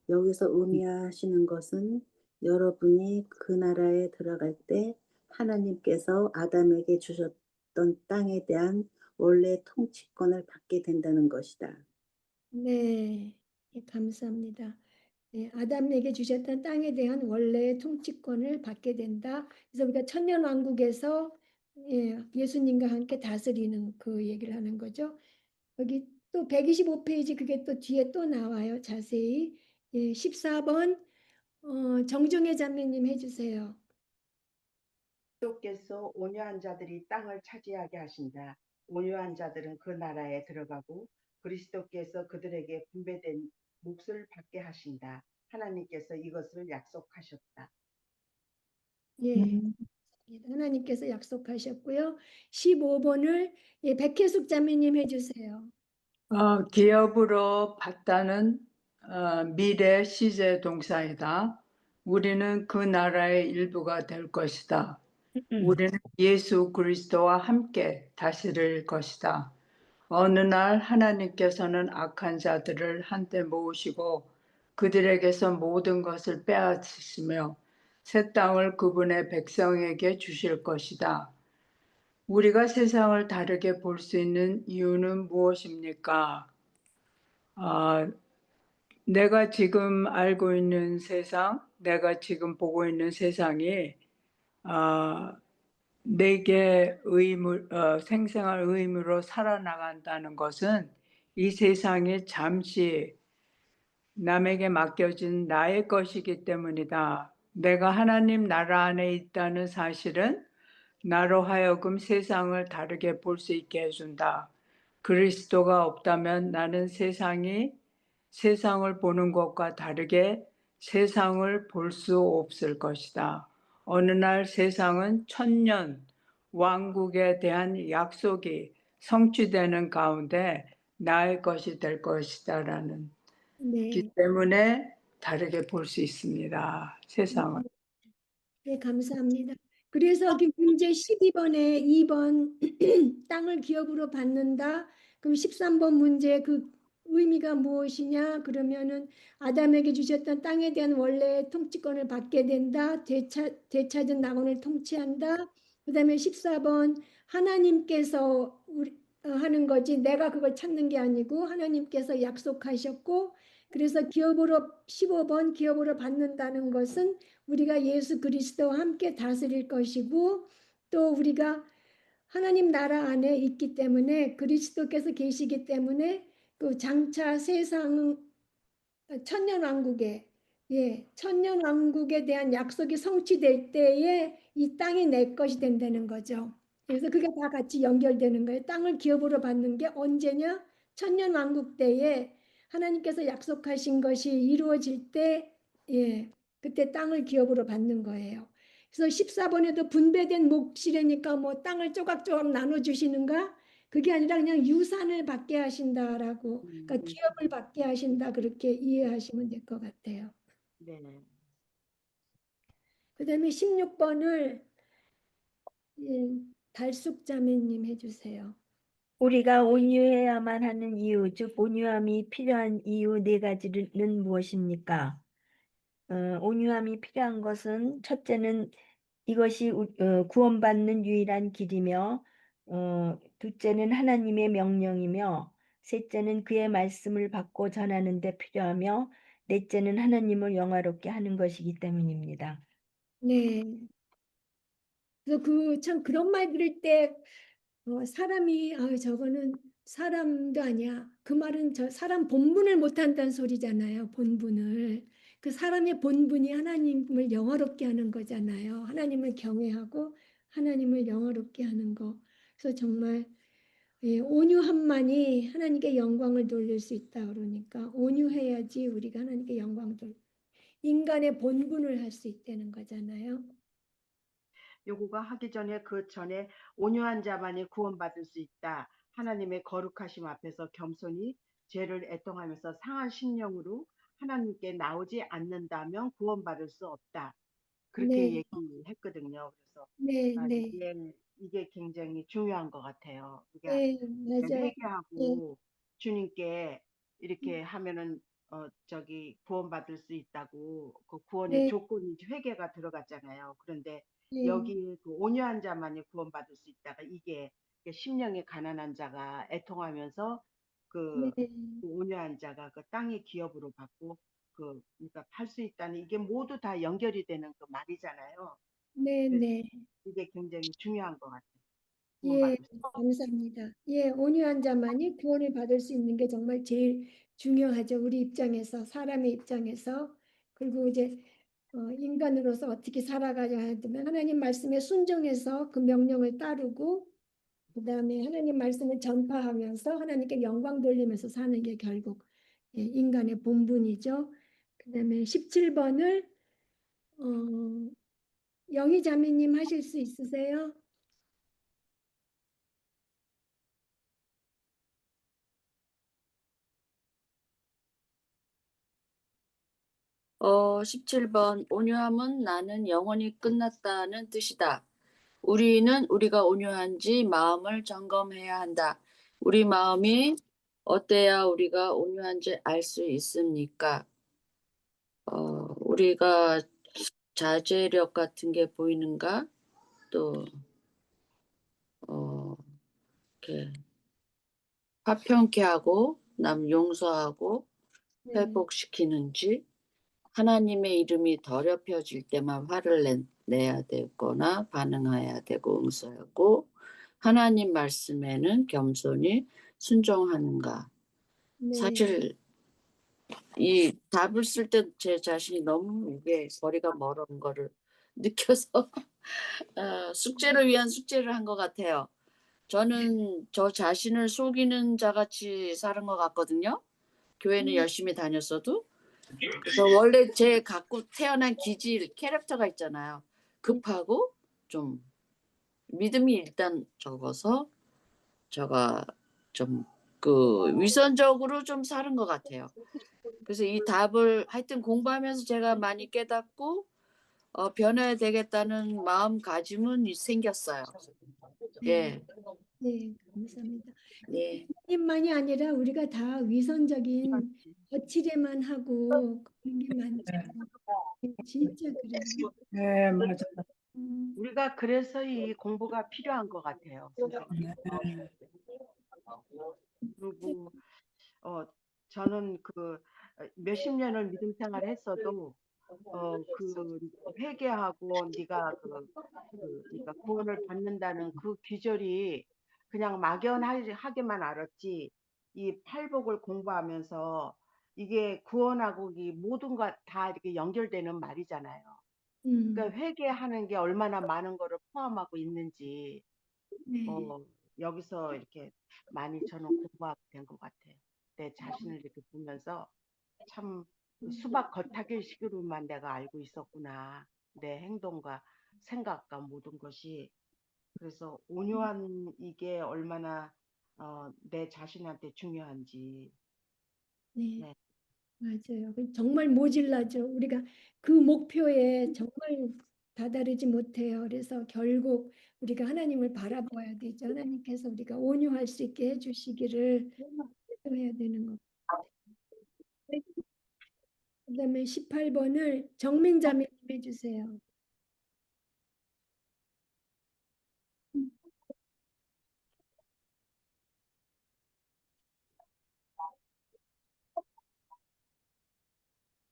여기서 의미하시는 것은 여러분이 그 나라에 들어갈 때 하나님께서 아담에게 주셨던 땅에 대한 원래 통치권을 받게 된다는 것이다. 네, 예, 감사합니다. 네, 아담에게 주셨던 땅에 대한 원래의 통치권을 받게 된다. 그래서 우리가 천년왕국에서 예, 예수님과 함께 다스리는 그 얘기를 하는 거죠. 여기 또 125페이지 그게 또 뒤에 또 나와요. 자세히. 예, 14번 정중혜 자매님 해주세요. 그리스도께서 온유한 자들이 땅을 차지하게 하신다. 온유한 자들은 그 나라에 들어가고 그리스도께서 그들에게 분배된 몫을 받게 하신다. 하나님께서 이것을 약속하셨다. 예, 하나님께서 약속하셨고요. 15번을 예, 백혜숙 자매님 해주세요. 기업으로 받다는 미래 시제 동사이다. 우리는 그 나라의 일부가 될 것이다. 우리는 예수 그리스도와 함께 다스릴 것이다. 어느 날 하나님께서는 악한 자들을 한때 모으시고 그들에게서 모든 것을 빼앗으시며 새 땅을 그분의 백성에게 주실 것이다. 우리가 세상을 다르게 볼 수 있는 이유는 무엇입니까? 내가 지금 알고 있는 세상, 내가 지금 보고 있는 세상이 내게 생생한 의무로 살아나간다는 것은 이 세상이 잠시 남에게 맡겨진 나의 것이기 때문이다. 내가 하나님 나라 안에 있다는 사실은 나로 하여금 세상을 다르게 볼 수 있게 해준다. 그리스도가 없다면 나는 세상을 보는 것과 다르게 세상을 볼 수 없을 것이다. 어느 날 세상은 천년 왕국에 대한 약속이 성취되는 가운데 나의 것이 될 것이다라는 기 네. 때문에 다르게 볼 수 있습니다. 세상을. 네, 감사합니다. 그래서 그 문제 12번에 2번 땅을 기업으로 받는다. 그럼 13번 문제 그 의미가 무엇이냐? 그러면은 아담에게 주셨던 땅에 대한 원래 통치권을 받게 된다. 되찾은 낙원을 통치한다. 그다음에 14번 하나님께서 하는 거지 내가 그걸 찾는 게 아니고 하나님께서 약속하셨고 그래서 기업으로 15번 기업으로 받는다는 것은 우리가 예수 그리스도와 함께 다스릴 것이고 또 우리가 하나님 나라 안에 있기 때문에 그리스도께서 계시기 때문에 그 장차 세상 천년왕국에 천년왕국에 대한 약속이 성취될 때에 이 땅이 내 것이 된다는 거죠. 그래서 그게 다 같이 연결되는 거예요. 땅을 기업으로 받는 게 언제냐? 천년왕국 때에 하나님께서 약속하신 것이 이루어질 때 그때 땅을 기업으로 받는 거예요. 그래서 14번에도 분배된 몫이라니까 뭐 땅을 조각조각 나눠주시는가? 그게 아니라 그냥 유산을 받게 하신다라고, 그러니까 기업을 받게 하신다 그렇게 이해하시면 될 것 같아요. 네. 그다음에 16번을 달숙 자매님 해주세요. 우리가 온유해야만 하는 이유, 즉 온유함이 필요한 이유 네 가지는 무엇입니까? 온유함이 필요한 것은 첫째는 이것이 구원받는 유일한 길이며 둘째는 하나님의 명령이며 셋째는 그의 말씀을 받고 전하는 데 필요하며 넷째는 하나님을 영화롭게 하는 것이기 때문입니다. 네. 그래서 참 그런 말 들을 때 사람이 저거는 사람도 아니야. 그 말은 저 사람 본분을 못한다는 소리잖아요. 본분을. 그 사람의 본분이 하나님을 영화롭게 하는 거잖아요. 하나님을 경외하고 하나님을 영화롭게 하는 거. 그래서 정말 온유함만이 하나님께 영광을 돌릴 수 있다 그러니까 온유해야지 우리가 하나님께 영광 돌. 인간의 본분을 할 수 있다는 거잖아요. 요구가 하기 전에 그 전에 온유한 자만이 구원받을 수 있다. 하나님의 거룩하심 앞에서 겸손히 죄를 애통하면서 상한 심령으로 하나님께 나오지 않는다면 구원받을 수 없다. 그렇게 네, 얘기했거든요. 그래서 네, 네, 이게 굉장히 중요한 것 같아요. 그러니까 네, 맞아요. 네, 회개하고 주님께 이렇게 하면은 구원받을 수 있다고 그 구원의 네, 조건이 회개가 들어갔잖아요. 그런데 네, 여기 그 온유한 자만이 구원받을 수 있다가 이게 심령이 가난한 자가 애통하면서 네, 그 온유한 자가 그 땅의 기업으로 받고 그러니까 팔 수 있다는 이게 모두 다 연결이 되는 그 말이잖아요. 네, 그래서 네. 이게 굉장히 중요한 것 같아요. 예, 구원받을 수. 감사합니다. 예, 온유한 자만이 구원을 받을 수 있는 게 정말 제일 중요하죠. 우리 입장에서, 사람의 입장에서. 그리고 이제 인간으로서 어떻게 살아가야 하면 하나님 말씀에 순종해서 그 명령을 따르고 그다음에 하나님 말씀을 전파하면서 하나님께 영광 돌리면서 사는 게 결국 인간의 본분이죠. 그다음에 17번을 영희 자매님 하실 수 있으세요? 17번 온유함은 나는 영원히 끝났다는 뜻이다. 우리가 온유한지 마음을 점검해야 한다. 우리 마음이 어때야 우리가 온유한지 알 수 있습니까? 우리가 자제력 같은 게 보이는가? 또 이렇게 화평케 하고 남 용서하고 네. 회복시키는지, 하나님의 이름이 더럽혀질 때만 화를 내야 되거나 반응해야 되고 응수하고, 하나님 말씀에는 겸손히 순종하는가. 네. 사실 이 답을 쓸 때 제 자신이 너무 이게 거리가 멀은 거를 느껴서 숙제를 위한 숙제를 한 것 같아요. 저는 저 자신을 속이는 자같이 사는 것 같거든요. 교회는 열심히 다녔어도. 그래서 원래 제 갖고 태어난 기질, 캐릭터가 있잖아요. 급하고 좀 믿음이 일단 적어서 제가 좀 그 위선적으로 좀 사는 것 같아요. 그래서 이 답을 하여튼 공부하면서 제가 많이 깨닫고 변해야 되겠다는 마음가짐은 생겼어요. 예, 네, 감사합니다. 네. 하나님만이 아니라 우리가 다 위선적인 거칠에만 하고 그런 게 많죠. 네, 진짜 그래요. 네, 맞아요. 우리가 그래서 이 공부가 필요한 것 같아요, 선생님. 네. 그리고 저는 그 몇십 년을 믿음 생활을 했어도 그 회개하고 네가 그러니까 구원을 받는다는 그 귀절이 그냥 막연하게만 알았지, 이 팔복을 공부하면서 이게 구원하고 이 모든 것 다 이렇게 연결되는 말이잖아요. 그러니까 회개하는 게 얼마나 많은 거를 포함하고 있는지 네. 여기서 이렇게 많이 저는 공부하게 된 것 같아요. 내 자신을 이렇게 보면서 참 수박 겉핥기식으로만 내가 알고 있었구나. 내 행동과 생각과 모든 것이. 그래서 온유한 이게 얼마나 내 자신한테 중요한지. 네, 네. 맞아요. 정말 모질라죠. 우리가 그 목표에 정말 다다르지 못해요. 그래서 결국 우리가 하나님을 바라봐야 되죠. 하나님께서 우리가 온유할 수 있게 해주시기를 기도해야 되는 것 같아요. 그다음에 18번을 정민자매님 해주세요.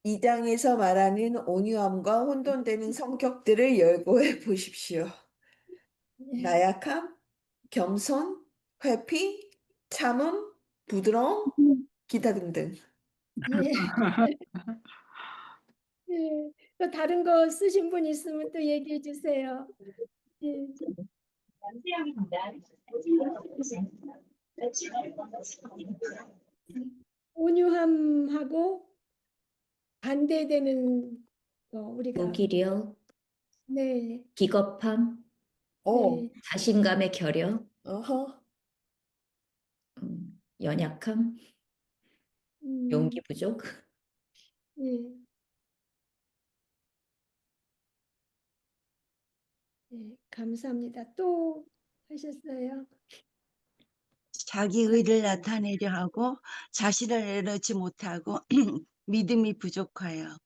이 장에서 말하는 온유함과 혼돈되는 성격들을 열거해 보십시오. 네. 나약함, 겸손, 회피, 참음, 부드러움, 기타 등등. 예. 예. 또 다른 거 쓰신 분 있으면 또 얘기해 주세요. 예. 온유함하고 반대되는 거 우리가 무기력, 네, 기겁함, 오, 네, 자신감의 결여, 어허. 연약함, 용기 부족. 네, 네, 감사합니다. 또 하셨어요? 자기 의를 나타내려 하고 자신을 내려놓지 못하고 믿음이 부족하여.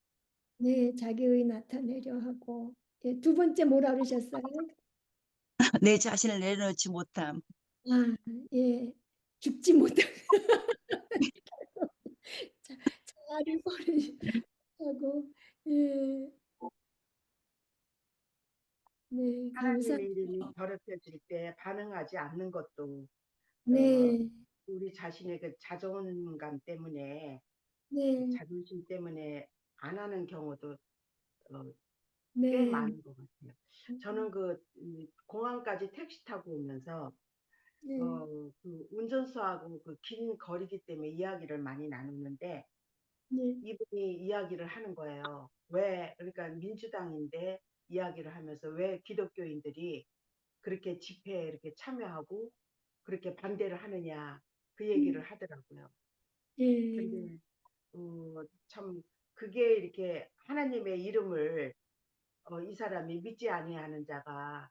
네, 자기의 나타내려 하고 예, 두 번째 뭐라 그러셨어요? 내 자신을 내려놓지 못함. 아, 예, 죽지 못하고 자아를 버리고 예, 네, 감사. 하나님의 이름이 더럽혀질 때 반응하지 않는 것도 네, 우리 자신의 그 자존감 때문에, 네, 자존심 때문에 안 하는 경우도 꽤 네, 많은 것 같아요. 저는 공항까지 택시 타고 오면서 네, 그 운전수하고 그 긴 거리기 때문에 이야기를 많이 나누는데 네, 이분이 이야기를 하는 거예요. 왜, 그러니까 민주당인데 이야기를 하면서 왜 기독교인들이 그렇게 집회에 이렇게 참여하고 그렇게 반대를 하느냐, 그 얘기를 하더라고요. 예, 근데 참 그게 이렇게 하나님의 이름을 이 사람이 믿지 아니하는 자가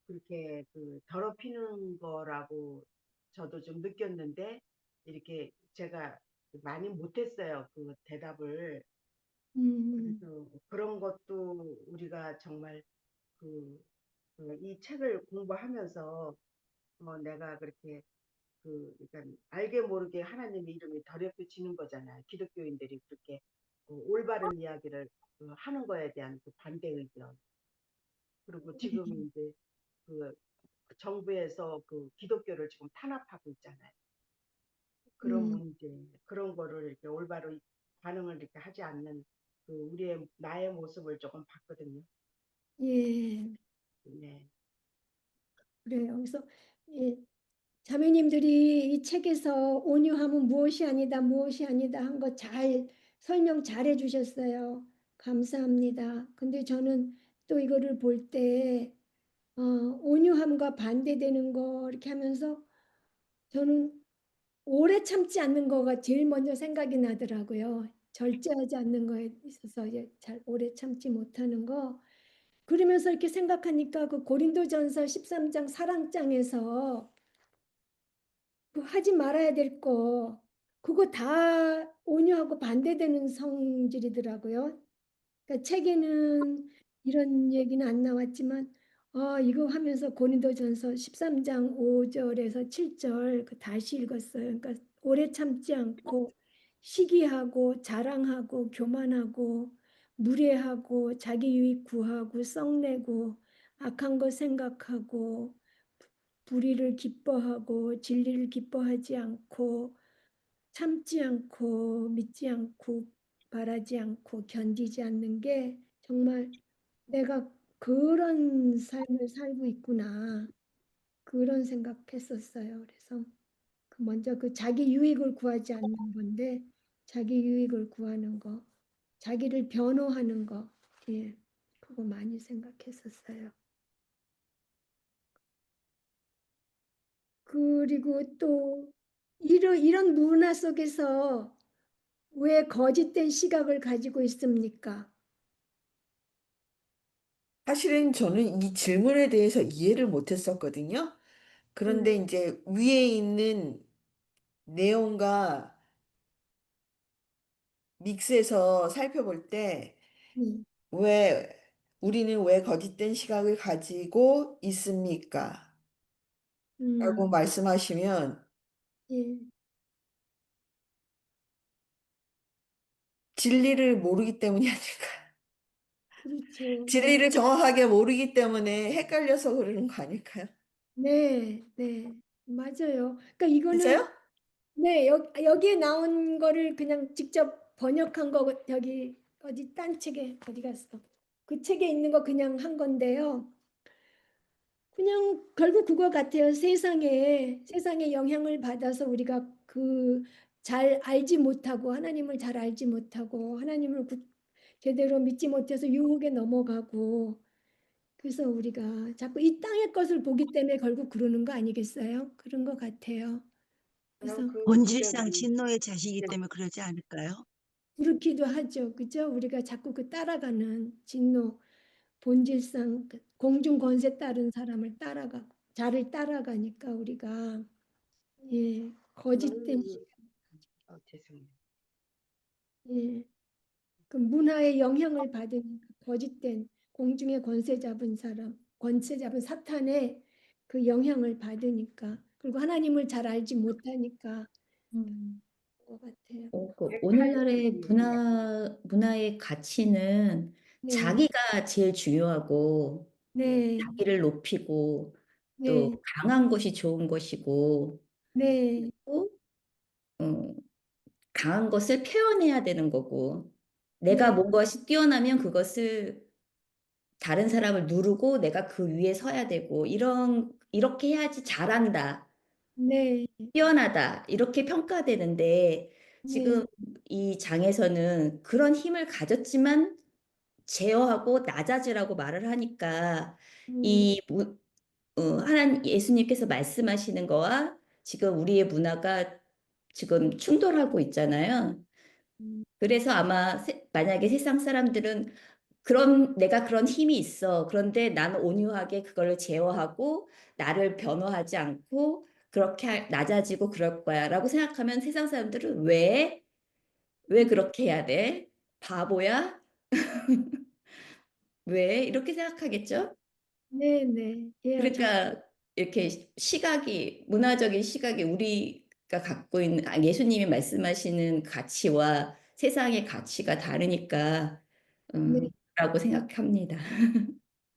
그렇게 더럽히는 거라고 저도 좀 느꼈는데, 이렇게 제가 많이 못했어요. 그 대답을. 그래서 그런 것도 우리가 정말 이 책을 공부하면서 내가 그렇게 그러니까 알게 모르게 하나님의 이름이 더럽혀지는 거잖아요. 기독교인들이 그렇게 올바른 이야기를 하는 거에 대한 그 반대 의견. 그리고 지금 이제 그 정부에서 그 기독교를 지금 탄압하고 있잖아요. 그런 문제, 그런 거를 이렇게 올바로 반응을 이렇게 하지 않는 나의 모습을 조금 봤거든요. 예, 네. 그래요. 그래서 예, 자매님들이 이 책에서 온유함은 무엇이 아니다, 무엇이 아니다 한 거 잘 설명 잘 해주셨어요. 감사합니다. 근데 저는 또 이거를 볼 때 온유함과 반대되는 거 이렇게 하면서 저는 오래 참지 않는 거가 제일 먼저 생각이 나더라고요. 절제하지 않는 거에 있어서 이제 잘 오래 참지 못하는 거. 그러면서 이렇게 생각하니까 그 고린도전서 13장 사랑장에서 그 하지 말아야 될 거 그거 다 온유하고 반대되는 성질이더라고요. 그러니까 책에는 이런 얘기는 안 나왔지만 이거 하면서 고린도전서 13장 5절에서 7절 그 다시 읽었어요. 그러니까 오래 참지 않고 시기하고 자랑하고 교만하고 무례하고 자기 유익 구하고 썩내고 악한 것 생각하고 불의를 기뻐하고 진리를 기뻐하지 않고 참지 않고 믿지 않고 바라지 않고 견디지 않는 게 정말 내가 그런 삶을 살고 있구나 그런 생각했었어요. 그래서 먼저 그 자기 유익을 구하지 않는 건데 자기 유익을 구하는 거, 자기를 변호하는 거, 예, 그거 많이 생각했었어요. 그리고 또 이런 문화 속에서 왜 거짓된 시각을 가지고 있습니까? 사실은 저는 이 질문에 대해서 이해를 못했었거든요. 그런데 이제 위에 있는 내용과 믹스해서 살펴볼 때 음, 우리는 왜 거짓된 시각을 가지고 있습니까? 라고 음, 말씀하시면 예, 진리를 모르기 때문이 아닐까. 그렇죠. 진리를 정확하게 모르기 때문에 헷갈려서 그러는 거 아닐까요? 네, 네, 맞아요. 그러니까 이거는 맞아요? 네, 여기에 나온 거를 그냥 직접 번역한 거 여기 어디 딴 책에 어디 갔어? 그 책에 있는 거 그냥 한 건데요. 그냥 결국 그거 같아요. 세상에 영향을 받아서 우리가 그 잘 알지 못하고 하나님을 잘 알지 못하고 하나님을 제대로 믿지 못해서 유혹에 넘어가고 그래서 우리가 자꾸 이 땅의 것을 보기 때문에 결국 그러는 거 아니겠어요? 그런 것 같아요. 그래서 그럼 본질상 진노의 자식이기 때문에 그러지 않을까요? 그렇기도 하죠. 그죠? 우리가 자꾸 그 따라가는 진노, 본질상 그 공중 권세 따른 사람을 따라가고 자를 따라가니까 우리가 예, 거짓된 죄송해요. 예, 그 문화의 영향을 받으니까 거짓된 공중의 권세 잡은 사람, 권세 잡은 사탄의 그 영향을 받으니까 그리고 하나님을 잘 알지 못하니까 것 같아요. 그 오늘날의 문화의 가치는 네, 자기가 제일 중요하고 네, 자기를 높이고 또 네, 강한 것이 좋은 것이고 네, 또 어, 강한 것을 표현해야 되는 거고 내가 네, 뭔가시 뛰어나면 그것을 다른 사람을 누르고 내가 그 위에 서야 되고 이렇게 해야지 잘한다. 네, 뛰어나다 이렇게 평가되는데 네, 지금 이 장에서는 그런 힘을 가졌지만 제어하고 낮아지라고 말을 하니까 음, 이 하나님 예수님께서 말씀하시는 거와 지금 우리의 문화가 지금 충돌하고 있잖아요. 음, 그래서 아마 만약에 세상 사람들은 내가 그런 힘이 있어. 그런데 나는 온유하게 그걸 제어하고 나를 변호하지 않고 그렇게 낮아지고 그럴 거야 라고 생각하면 세상 사람들은 왜 음, 그렇게 해야 돼? 바보야? 왜? 이렇게 생각하겠죠? 네네. 예, 그러니까 이렇게 시각이, 문화적인 시각이 우리가 갖고 있는, 예수님이 말씀하시는 가치와 세상의 가치가 다르니까, 네. 라고 생각합니다.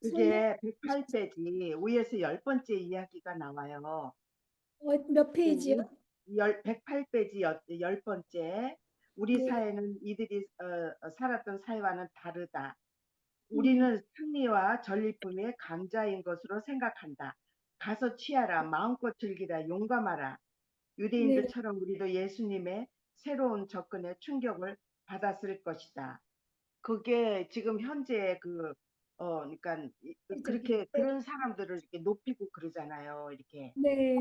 그게 108페이지 위에서 10번째 이야기가 나와요. 몇 페이지요? 108페이지 10번째. 우리 네. 사회는 이들이 살았던 사회와는 다르다. 음, 우리는 승리와 전리품의 강자인 것으로 생각한다. 가서 취하라. 마음껏 즐기라. 용감하라. 네. 유대인들처럼 우리도 예수님의 새로운 접근에 충격을 받았을 것이다. 그게 지금 현재 그러니까 그렇게 네. 그런 사람들을 이렇게 높이고 그러잖아요. 이렇게 네.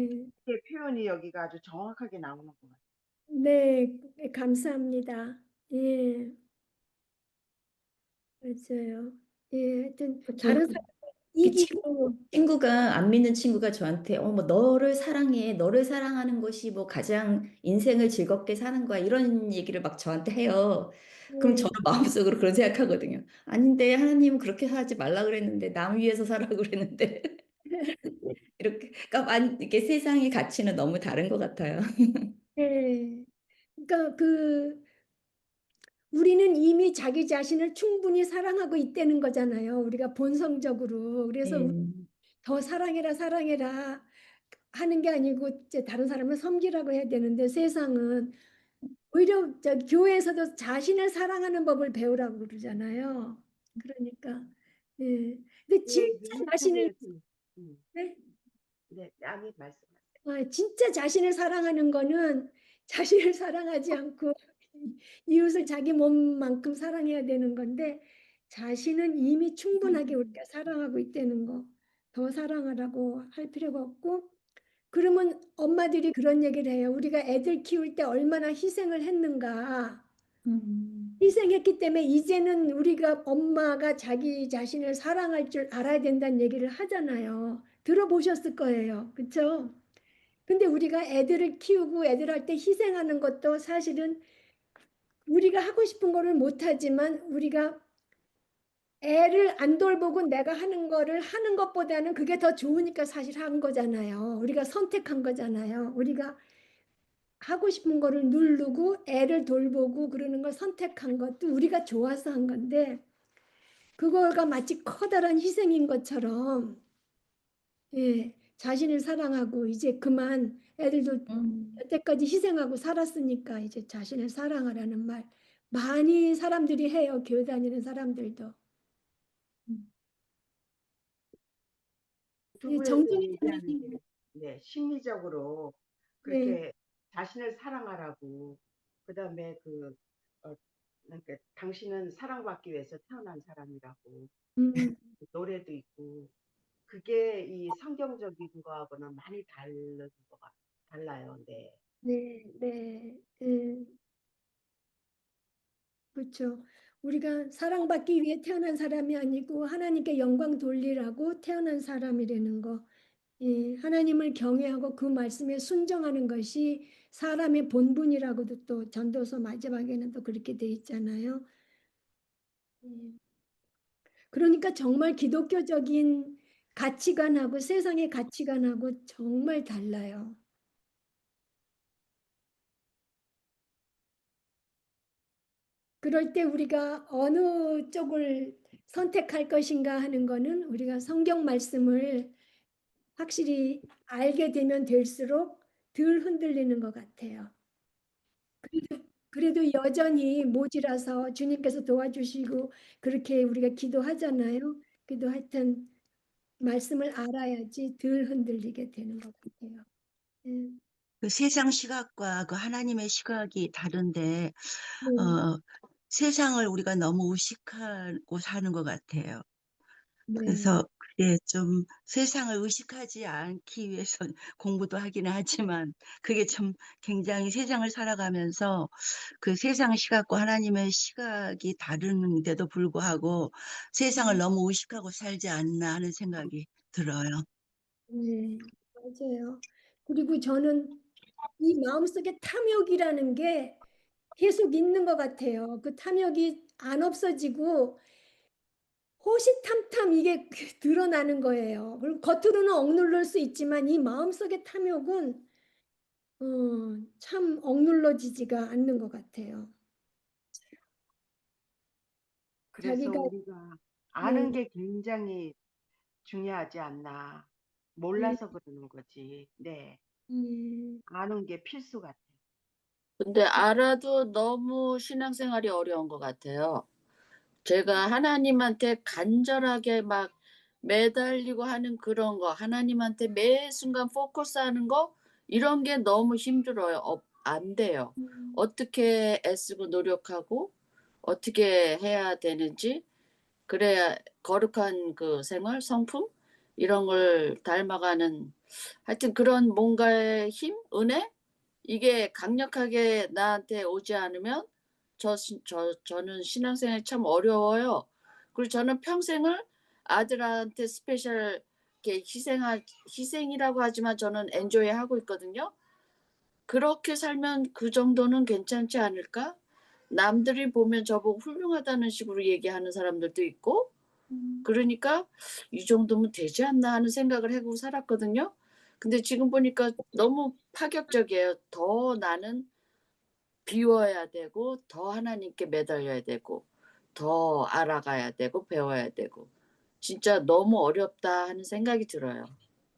그 표현이 여기가 아주 정확하게 나오는 것 같아요. 네. 감사합니다. 예, 맞아요. 예, 하여튼 다른 사람 그 이기고 친구가, 안 믿는 친구가 저한테 뭐 너를 사랑해, 너를 사랑하는 것이 뭐 가장 인생을 즐겁게 사는 거야, 이런 얘기를 막 저한테 해요. 그럼 네. 저는 마음속으로 그런 생각하거든요. 아닌데 하나님은 그렇게 하지 말라 그랬는데, 남 위해서 살라고 그랬는데 이렇게, 그러니까 이게 세상의 가치는 너무 다른 것 같아요. 네. 그러니까 우리는 이미 자기 자신을 충분히 사랑하고 있다는 거잖아요. 우리가 본성적으로. 그래서 더 사랑해라, 사랑해라 하는 게 아니고 이제 다른 사람을 섬기라고 해야 되는데, 세상은 오히려 교회에서도 자신을 사랑하는 법을 배우라고 그러잖아요. 그러니까 예. 근데 예, 진짜 그 자신을 유튜브에서 네? 네, 아니 말씀하세요. 진짜 자신을 사랑하는 거는 자신을 사랑하지 않고 이웃을 자기 몸만큼 사랑해야 되는 건데, 자신은 이미 충분하게 우리가 사랑하고 있다는 거, 더 사랑하라고 할 필요가 없고. 그러면 엄마들이 그런 얘기를 해요. 우리가 애들 키울 때 얼마나 희생을 했는가. 희생했기 때문에 이제는 우리가 엄마가 자기 자신을 사랑할 줄 알아야 된다는 얘기를 하잖아요. 들어보셨을 거예요. 그렇죠? 근데 우리가 애들을 키우고 애들한테 희생하는 것도 사실은 우리가 하고 싶은 거를 못하지만, 우리가 애를 안 돌보고 내가 하는 거를 하는 것보다는 그게 더 좋으니까 사실 한 거잖아요. 우리가 선택한 거잖아요. 우리가 하고 싶은 거를 누르고 애를 돌보고 그러는 걸 선택한 것도 우리가 좋아서 한 건데, 그거가 마치 커다란 희생인 것처럼, 예, 자신을 사랑하고 이제 그만, 애들도 여태까지 희생하고 살았으니까 이제 자신을 사랑하라는 말 많이 사람들이 해요. 교회 다니는 사람들도. 예, 유튜브에서 정정이 얘기하는 게 네, 심리적으로 네, 그렇게 자신을 사랑하라고 그다음에 그러니까 당신은 사랑받기 위해서 태어난 사람이라고 노래도 있고 그게 이 성경적인 거하고는 많이 달라요. 네. 네, 네, 예, 그렇죠. 우리가 사랑받기 위해 태어난 사람이 아니고 하나님께 영광 돌리라고 태어난 사람이라는 거. 예, 하나님을 경외하고 그 말씀에 순종하는 것이 사람의 본분이라고도 또 전도서 마지막에는 또 그렇게 돼 있잖아요. 예. 그러니까 정말 기독교적인 가치관하고 세상의 가치관하고 정말 달라요. 그럴 때 우리가 어느 쪽을 선택할 것인가 하는 거는 우리가 성경 말씀을 확실히 알게 되면 될수록 덜 흔들리는 것 같아요. 그래도 여전히 모자라서 주님께서 도와주시고 그렇게 우리가 기도하잖아요. 그래도 하여튼 말씀을 알아야지 덜 흔들리게 되는 것 같아요. 예. 그 세상 시각과 그 하나님의 시각이 다른데, 네. 어, 세상을 우리가 너무 의식하고 사는 것 같아요. 네. 그래서 그게 좀 세상을 의식하지 않기 위해서 공부도 하기는 하지만, 그게 좀 굉장히 세상을 살아가면서 그 세상 시각과 하나님의 시각이 다른데도 불구하고 세상을 너무 의식하고 살지 않나 하는 생각이 들어요. 네, 맞아요. 그리고 저는 이 마음속에 탐욕이라는 게 계속 있는 것 같아요. 그 탐욕이 안 없어지고 호시탐탐 이게 드러나는 거예요. 그리고 겉으로는 억누를 수 있지만 이 마음속의 탐욕은 참 억눌러지지가 않는 것 같아요. 그래서 자기가 우리가 네, 아는 게 굉장히 중요하지 않나. 네, 몰라서 그러는 거지. 네. 음, 아는 게 필수 같아. 근데 알아도 너무 신앙생활이 어려운 것 같아요. 제가 하나님한테 간절하게 막 매달리고 하는 그런 거, 하나님한테 매 순간 포커스하는 거, 이런 게 너무 힘들어요. 안 돼요. 어떻게 애쓰고 노력하고 어떻게 해야 되는지, 그래야 거룩한 그 생활, 성품 이런 걸 닮아가는, 하여튼 그런 뭔가의 힘, 은혜, 이게 강력하게 나한테 오지 않으면 저는 신앙생활이 참 어려워요. 그리고 저는 평생을 아들한테 스페셜 이렇게 희생이라고 하지만 저는 엔조이 하고 있거든요. 그렇게 살면 그 정도는 괜찮지 않을까? 남들이 보면 저보고 훌륭하다는 식으로 얘기하는 사람들도 있고, 그러니까 이 정도면 되지 않나 하는 생각을 하고 살았거든요. 근데 지금 보니까 너무 파격적이에요. 더 나는 비워야 되고, 더 하나님께 매달려야 되고, 더 알아가야 되고, 배워야 되고. 진짜 너무 어렵다 하는 생각이 들어요.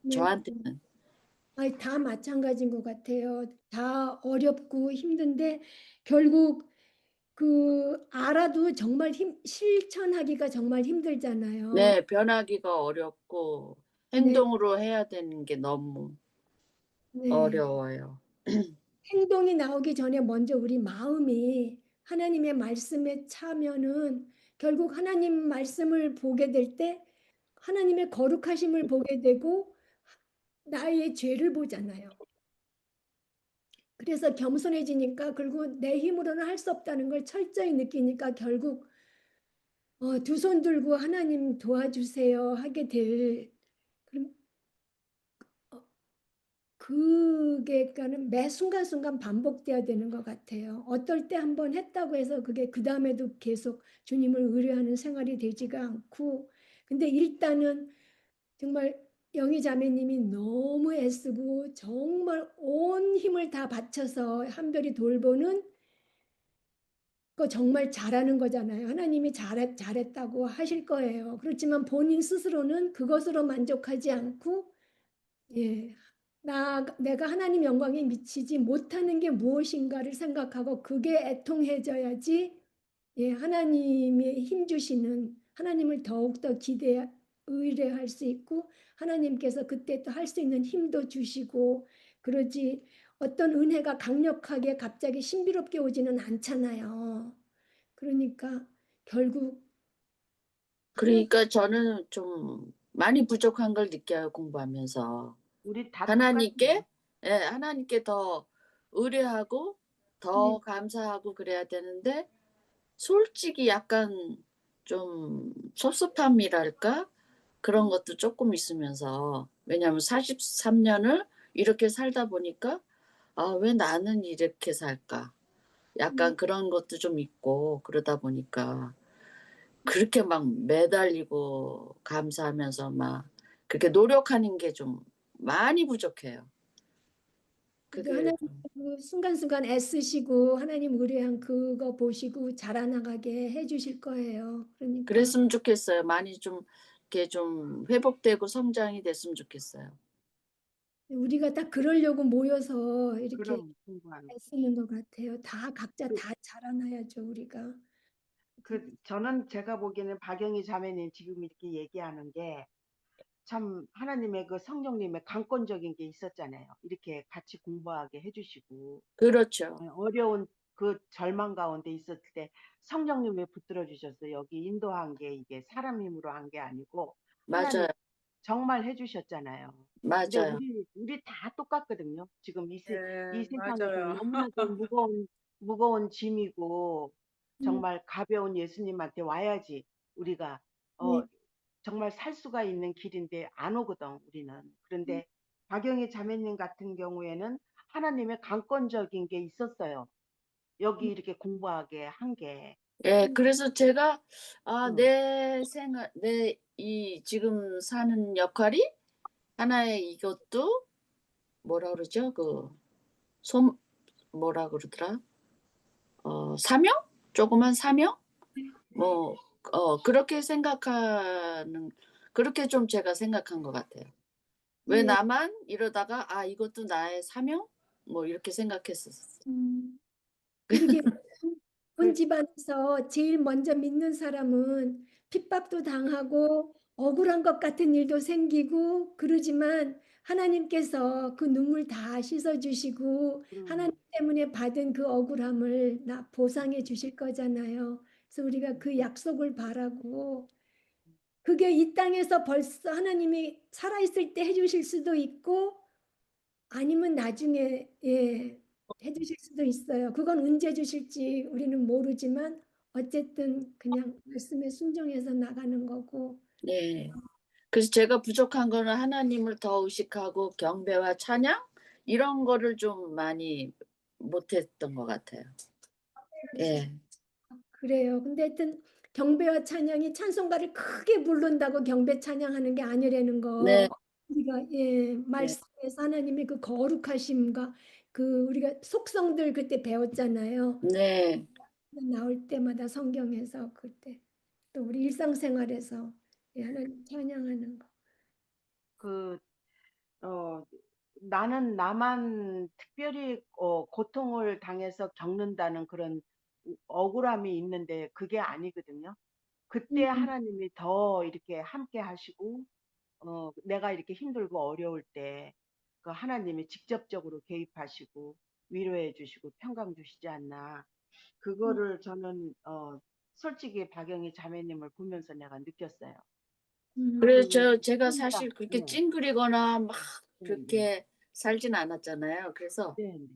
네. 저한테는. 아니, 다 마찬가지인 것 같아요. 다 어렵고 힘든데 결국 알아도 정말 실천하기가 정말 힘들잖아요. 네, 변하기가 어렵고, 네, 행동으로 해야 되는 게 너무 네. 어려워요. 행동이 나오기 전에 먼저 우리 마음이 하나님의 말씀에 차면은 결국 하나님 말씀을 보게 될 때 하나님의 거룩하심을 보게 되고 나의 죄를 보잖아요. 그래서 겸손해지니까 그리고 내 힘으로는 할 수 없다는 걸 철저히 느끼니까 결국 두 손 들고 하나님 도와주세요 하게 될 그럼 그게 그러니까는 매 순간순간 반복돼야 되는 것 같아요. 어떨 때 한번 했다고 해서 그게 그 다음에도 계속 주님을 의뢰하는 생활이 되지가 않고 근데 일단은 정말 영희 자매님이 너무 애쓰고 정말 온 힘을 다 바쳐서 한별이 돌보는 거 정말 잘하는 거잖아요. 하나님이 잘했다고 하실 거예요. 그렇지만 본인 스스로는 그것으로 만족하지 않고 예, 내가 하나님 영광에 미치지 못하는 게 무엇인가를 생각하고 그게 애통해져야지 예, 하나님의 힘 주시는 하나님을 더욱더 의뢰할 수 있고 하나님께서 그때 또 할 수 있는 힘도 주시고 그러지 어떤 은혜가 강력하게 갑자기 신비롭게 오지는 않잖아요. 그러니까 결국 하나님 그러니까 저는 좀 많이 부족한 걸 느껴요, 공부하면서. 우리 다 똑같아요. 하나님께, 예, 하나님께 더 의뢰하고, 더 네, 감사하고 그래야 되는데, 솔직히 약간 좀 섭섭함이랄까? 그런 것도 조금 있으면서, 왜냐하면 43년을 이렇게 살다 보니까, 아, 왜 나는 이렇게 살까? 약간 그런 것도 좀 있고, 그러다 보니까, 그렇게 막 매달리고 감사하면서 막 그렇게 노력하는 게 좀 많이 부족해요. 그래도 그게 하나님 좀 그 순간순간 애쓰시고 하나님 의뢰한 그거 보시고 자라나가게 해주실 거예요. 그러니까 그랬으면 좋겠어요. 많이 좀 이렇게 좀 회복되고 성장이 됐으면 좋겠어요. 우리가 딱 그러려고 모여서 이렇게 그럼 공부하는 거. 애쓰는 것 같아요. 다 각자 그, 다 자라나야죠, 우리가. 저는 제가 보기에는 박영희 자매님 지금 이렇게 얘기하는 게 참 하나님의 그 성령님의 강권적인 게 있었잖아요. 이렇게 같이 공부하게 해주시고 그렇죠. 어려운 그 절망 가운데 있었을 때 성령님이 붙들어 주셨어요. 여기 인도한 게 이게 사람 힘으로 한 게 아니고 하나님 맞아요. 정말 해주셨잖아요. 근데 맞아요. 우리 다 똑같거든요. 지금 이 네, 세상에서는 맞아요. 너무나도 무거운 짐이고 음, 정말 가벼운 예수님한테 와야지 우리가 어, 네. 정말 살 수가 있는 길인데 안 오거든 우리는. 그런데 박영희 자매님 같은 경우에는 하나님의 강권적인 게 있었어요. 여기 이렇게 공부하게 한 게. 예, 그래서 제가 어. 내 이 지금 사는 역할이 하나의 이것도 뭐라 그러죠? 뭐라 그러더라? 사명? 조그만 사명? 뭐 그렇게 좀 제가 생각한 것 같아요. 왜 네. 나만 이러다가 이것도 나의 사명? 뭐 이렇게 생각했었어요. 그러게 온 그 집안에서 제일 먼저 믿는 사람은 핍박도 당하고 억울한 것 같은 일도 생기고 그러지만 하나님께서 그 눈물 다 씻어주시고 하나님 때문에 받은 그 억울함을 보상해 주실 거잖아요. 그래서 우리가 그 약속을 바라고 그게 이 땅에서 벌써 하나님이 살아있을 때 해주실 수도 있고 아니면 나중에 해주실 수도 있어요. 그건 언제 주실지 우리는 모르지만 어쨌든 그냥 말씀에 순종해서 나가는 거고. 네. 그래서 제가 부족한 거는 하나님을 더 의식하고 경배와 찬양 이런 거를 좀 많이 못했던 것 같아요. 예. 그래요. 근데 하여튼 경배와 찬양이 찬송가를 크게 부른다고 경배 찬양하는 게 아니라는 거. 네. 우리가 말씀에서 하나님의 그 거룩하심과 우리가 속성들 그때 배웠잖아요. 네. 나올 때마다 성경에서 그때 또 우리 일상생활에서 하나님 찬양하는 거. 나는 나만 특별히 고통을 당해서 겪는다는 그런 억울함이 있는데 그게 아니거든요. 그때 하나님이 더 이렇게 함께 하시고 내가 이렇게 힘들고 어려울 때 그 하나님이 직접적으로 개입하시고 위로해 주시고 평강 주시지 않나. 그거를 저는 솔직히 박영희 자매님을 보면서 내가 느꼈어요. 그래서 제가 그러니까, 사실 그렇게 네. 찡그리거나 막 네, 그렇게 살진 않았잖아요. 그래서 네, 네.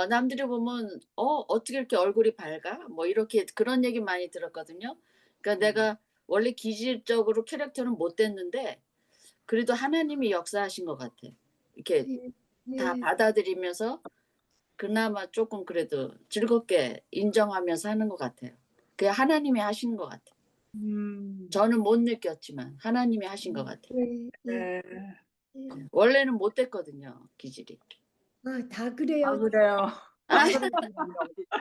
남들이 보면 어떻게 이렇게 얼굴이 밝아? 뭐 이렇게 그런 얘기 많이 들었거든요. 그러니까 내가 원래 기질적으로 캐릭터는 못 됐는데 그래도 하나님이 역사하신 것 같아. 이렇게 다 받아들이면서 그나마 조금 그래도 즐겁게 인정하면서 하는 것 같아요. 그게 하나님이 하시는 것 같아요. 저는 못 느꼈지만 하나님이 하신 것 같아요. 네. 원래는 못 됐거든요, 기질이. 다 그래요. 그래요. 안 그런 사람이 어디 있어.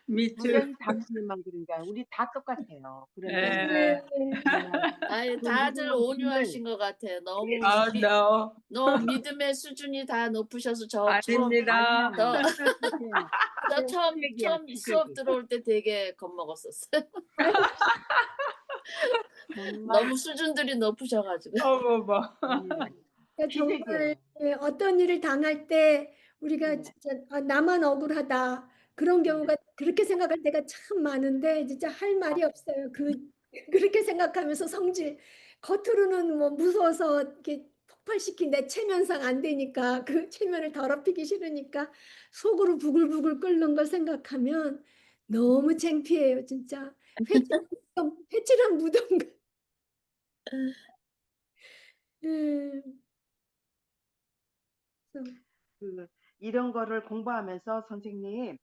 Me too. 박영희 당신만 그런 게 아니라 우리 다 똑같아요. 그런데 네. 다들 온유하신 것 같아요. 너무 No. 너무 믿음의 수준이 다 높으셔서 저 처음 아닙니다. 저 처음 수업 들어올 때 되게 겁먹었었어요. 너무 수준들이 높으셔가지고. 어머머. 그러니까 정말 어떤 일을 당할 때 우리가 진짜 나만 억울하다 그런 경우가 그렇게 생각할 때가 참 많은데 진짜 할 말이 없어요. 그렇게 생각하면서 겉으로는 뭐 무서워서 이렇게 폭발시킨 내 체면상 안 되니까 그 체면을 더럽히기 싫으니까 속으로 부글부글 끓는 걸 생각하면 너무 창피해요. 진짜 회칠한 무덤. 이런 거를 공부하면서 선생님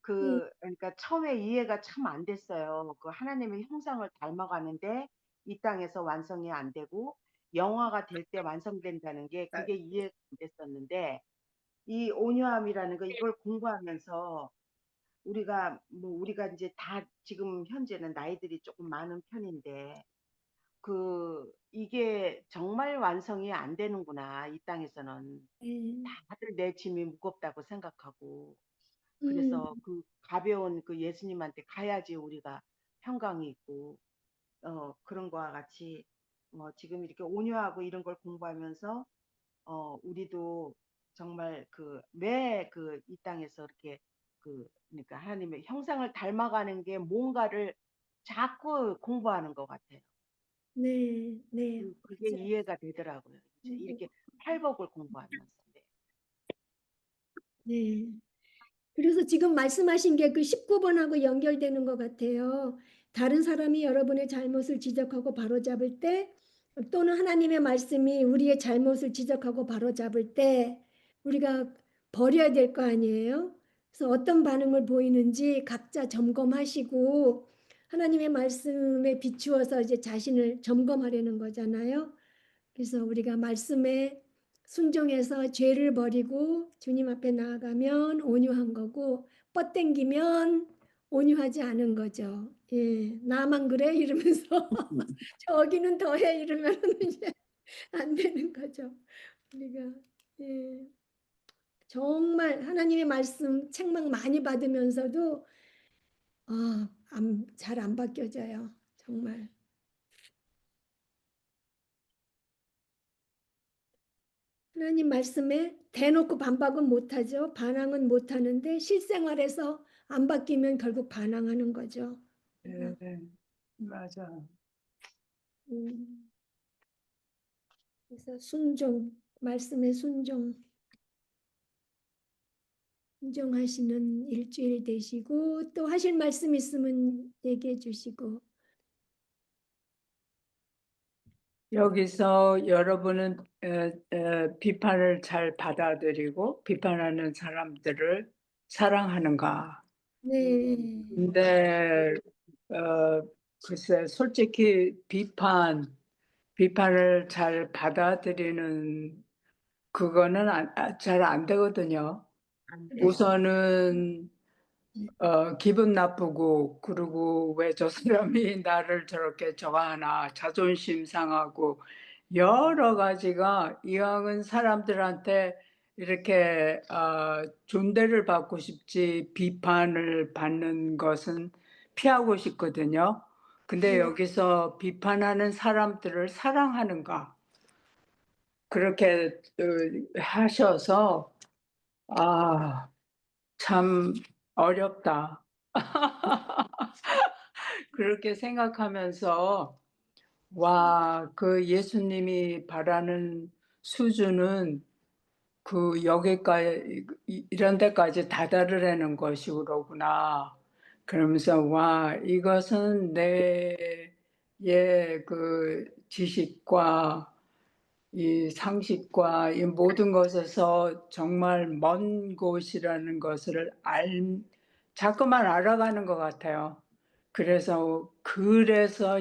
그러니까 처음에 이해가 참 안 됐어요. 그 하나님의 형상을 닮아가는데 이 땅에서 완성이 안 되고 영화가 될 때 완성된다는 게 그게 이해가 안 됐었는데 이 온유함이라는 거 이걸 공부하면서 우리가 이제 다 지금 현재는 나이들이 조금 많은 편인데 이게 정말 완성이 안 되는구나. 이 땅에서는 다들 내 짐이 무겁다고 생각하고 그래서 그 가벼운 그 예수님한테 가야지 우리가 평강이 있고 그런 거와 같이 지금 이렇게 온유하고 이런 걸 공부하면서 우리도 정말 왜 이 땅에서 이렇게 그러니까 하나님의 형상을 닮아가는 게 뭔가를 자꾸 공부하는 것 같아요. 네. 그게 이해가 되더라고요. 이렇게 팔복을 공부하면서. 네. 그래서 지금 말씀하신 게 그 19번하고 연결되는 것 같아요. 다른 사람이 여러분의 잘못을 지적하고 바로잡을 때 또는 하나님의 말씀이 우리의 잘못을 지적하고 바로잡을 때 우리가 버려야 될 거 아니에요. 그래서 어떤 반응을 보이는지 각자 점검하시고 하나님의 말씀에 비추어서 이제 자신을 점검하려는 거잖아요. 그래서 우리가 말씀에 순종해서 죄를 버리고 주님 앞에 나아가면 온유한 거고 뻗땡기면 온유하지 않은 거죠. 예, 나만 그래 이러면서 저기는 더해 이러면 이제 안 되는 거죠. 우리가 예, 정말 하나님의 말씀 책망 많이 받으면서도 잘 안 바뀌어져요. 정말. 하나님 말씀에 대놓고 반박은 못하죠. 반항은 못하는데 실생활에서 안 바뀌면 결국 반항하는 거죠. 네, 맞아. 음, 그래서 순종, 말씀에 순종하시는 일주일 되시고 또 하실 말씀 있으면 얘기해 주시고. 여기서 여러분은 비판을 잘 받아들이고 비판하는 사람들을 사랑하는가? 네. 근데 글쎄 솔직히 비판을 잘 받아들이는 그거는 잘 안 되거든요. 우선은 기분 나쁘고 그리고 왜 저 사람이 나를 저렇게 저거 하나 자존심 상하고 여러 가지가 이왕은 사람들한테 이렇게 존대를 받고 싶지 비판을 받는 것은 피하고 싶거든요. 근데 여기서 비판하는 사람들을 사랑하는가 그렇게 하셔서 참 어렵다. 그렇게 생각하면서 와, 그 예수님이 바라는 수준은 그 여기까지 이런 데까지 다다르라는 것이로구나. 그러면서 와, 이것은 내의 그 지식과 이 상식과 이 모든 것에서 정말 먼 곳이라는 것을 자꾸만 알아가는 것 같아요. 그래서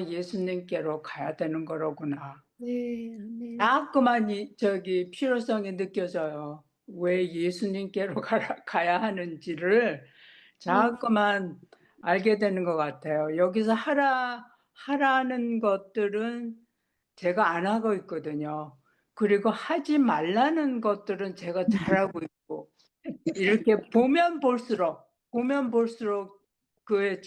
예수님께로 가야 되는 거로구나. 네, 아멘. 자꾸만 필요성이 느껴져요. 왜 예수님께로 가야 하는지를 자꾸만 알게 되는 것 같아요. 여기서 하라는 것들은 제가 안 하고 있거든요. 그리고 하지 말라는 것들은 제가 잘하고 있고 이렇게 보면 볼수록 그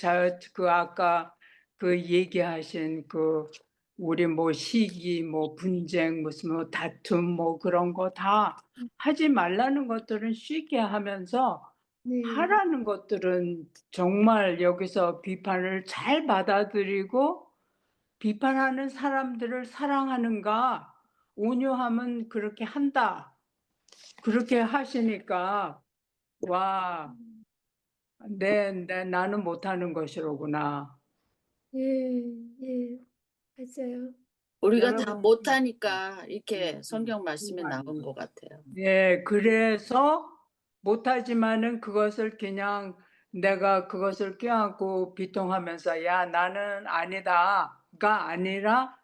아까 그 얘기하신 그 우리 뭐 시기 뭐 분쟁 무슨 뭐 다툼 뭐 그런 거 다 하지 말라는 것들은 쉽게 하면서 하라는 것들은 정말 여기서 비판을 잘 받아들이고 비판하는 사람들을 사랑하는가 온유함은 그렇게 한다. 그렇게 하시니까 와, 나는 못하는 것이로구나. 예, 예, 맞아요. 우리가 다 여러분, 못하니까 이렇게 성경 말씀에 나온 것 같아요. 네, 그래서 못하지만은 그것을 그냥 내가 그것을 껴안고 비통하면서 야, 나는 아니다가 아니라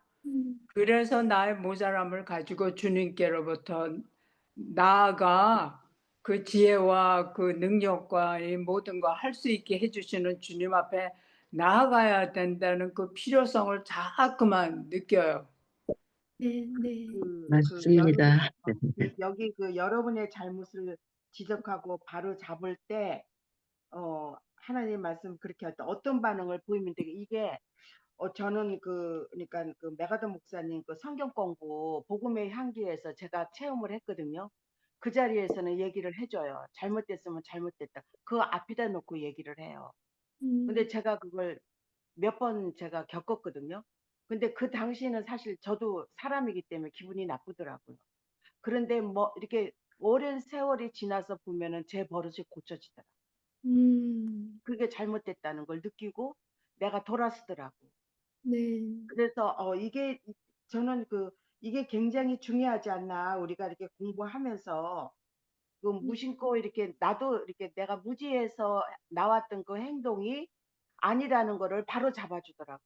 그래서 나의 모자람을 가지고 주님께로부터 나아가 그 지혜와 그 능력과 이 모든 거 할 수 있게 해주시는 주님 앞에 나아가야 된다는 그 필요성을 자꾸만 느껴요. 네, 네. 맞습니다. 여기 그 여러분의 잘못을 지적하고 바로 잡을 때 하나님 말씀 그렇게 할 때 어떤 반응을 보이면 되게 이게 저는 그러니까 그 메가더 목사님 그 성경 공부 복음의 향기에서 제가 체험을 했거든요. 그 자리에서는 얘기를 해줘요. 잘못됐으면 잘못됐다. 그 앞에다 놓고 얘기를 해요. 근데 제가 그걸 몇 번 제가 겪었거든요. 근데 그 당시에는 사실 저도 사람이기 때문에 기분이 나쁘더라고요. 그런데 뭐 이렇게 오랜 세월이 지나서 보면은 제 버릇이 고쳐지더라고요. 그게 잘못됐다는 걸 느끼고 내가 돌아서더라고. 네. 그래서 이게 저는 이게 굉장히 중요하지 않나 우리가 이렇게 공부하면서 무심코 이렇게 나도 이렇게 내가 무지해서 나왔던 그 행동이 아니라는 거를 바로 잡아주더라고요.